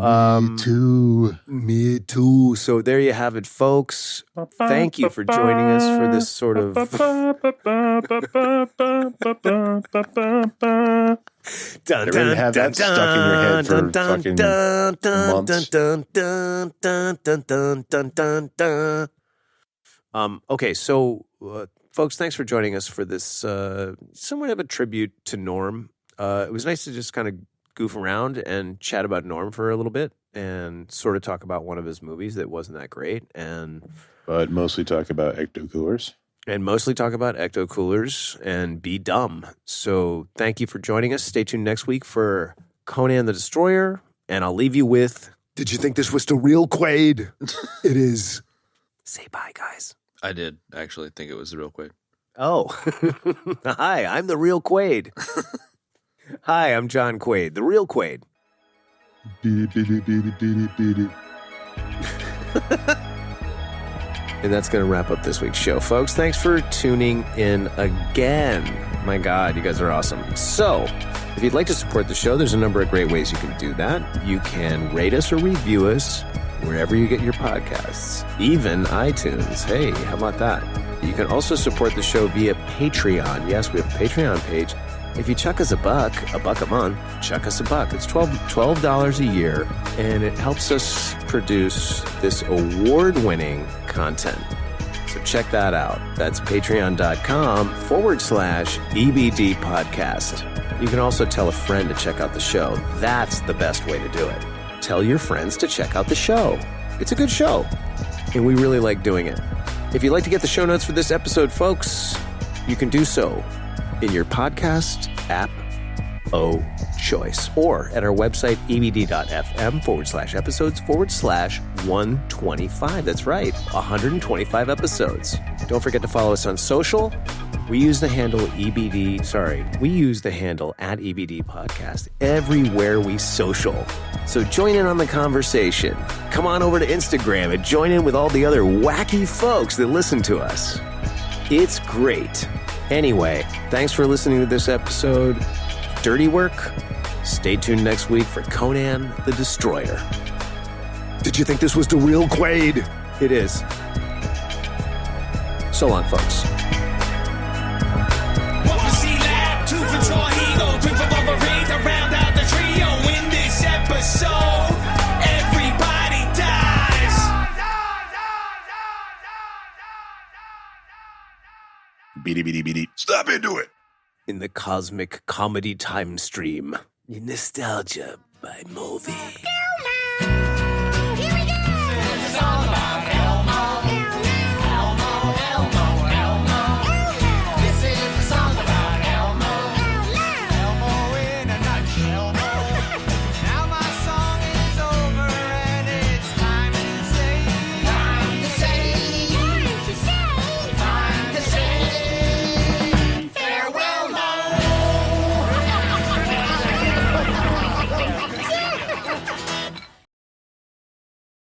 Me too. So there you have it, folks. Thank you for joining us for this sort of. Get ready to have that stuck in your head for fucking months. Okay, so folks, thanks for joining us for this somewhat of a tribute to Norm. It was nice to just kind of goof around and chat about Norm for a little bit and sort of talk about one of his movies that wasn't that great, But mostly talk about Ecto coolers. And mostly talk about Ecto coolers and be dumb. So thank you for joining us. Stay tuned next week for Conan the Destroyer, and I'll leave you with... Did you think this was the real Quaid? It is. Say bye, guys. I did actually think it was the real Quaid. Oh. Hi, I'm the real Quaid. Hi, I'm John Quaid, the real Quaid. Beady, beady, beady, beady, beady. And that's going to wrap up this week's show, folks. Thanks for tuning in again. My God, you guys are awesome. So, if you'd like to support the show, there's a number of great ways you can do that. You can rate us or review us wherever you get your podcasts, even iTunes. Hey, how about that? You can also support the show via Patreon. Yes, we have a Patreon page. If you chuck us a buck a month, chuck us a buck. It's $12 a year, and it helps us produce this award-winning content. So check that out. That's patreon.com/EBD podcast. You can also tell a friend to check out the show. That's the best way to do it. Tell your friends to check out the show. It's a good show, and we really like doing it. If you'd like to get the show notes for this episode, folks, you can do so in your podcast app choice, or at our website, ebd.fm/episodes/125. That's right, 125 episodes. Don't forget to follow us on social. We use the handle at EBD Podcast everywhere we social. So join in on the conversation. Come on over to Instagram and join in with all the other wacky folks that listen to us. It's great. Anyway, thanks for listening to this episode. Dirty work. Stay tuned next week for Conan the Destroyer. Did you think this was the real Quaid? It is. So long, folks. What was he lab? 2 for Troy Eagle, 3 for Wolverine to round out the trio in this episode. Everybody dies. Beady, beady, beady. Stop into it. In the cosmic comedy time stream. Nostalgia by movie.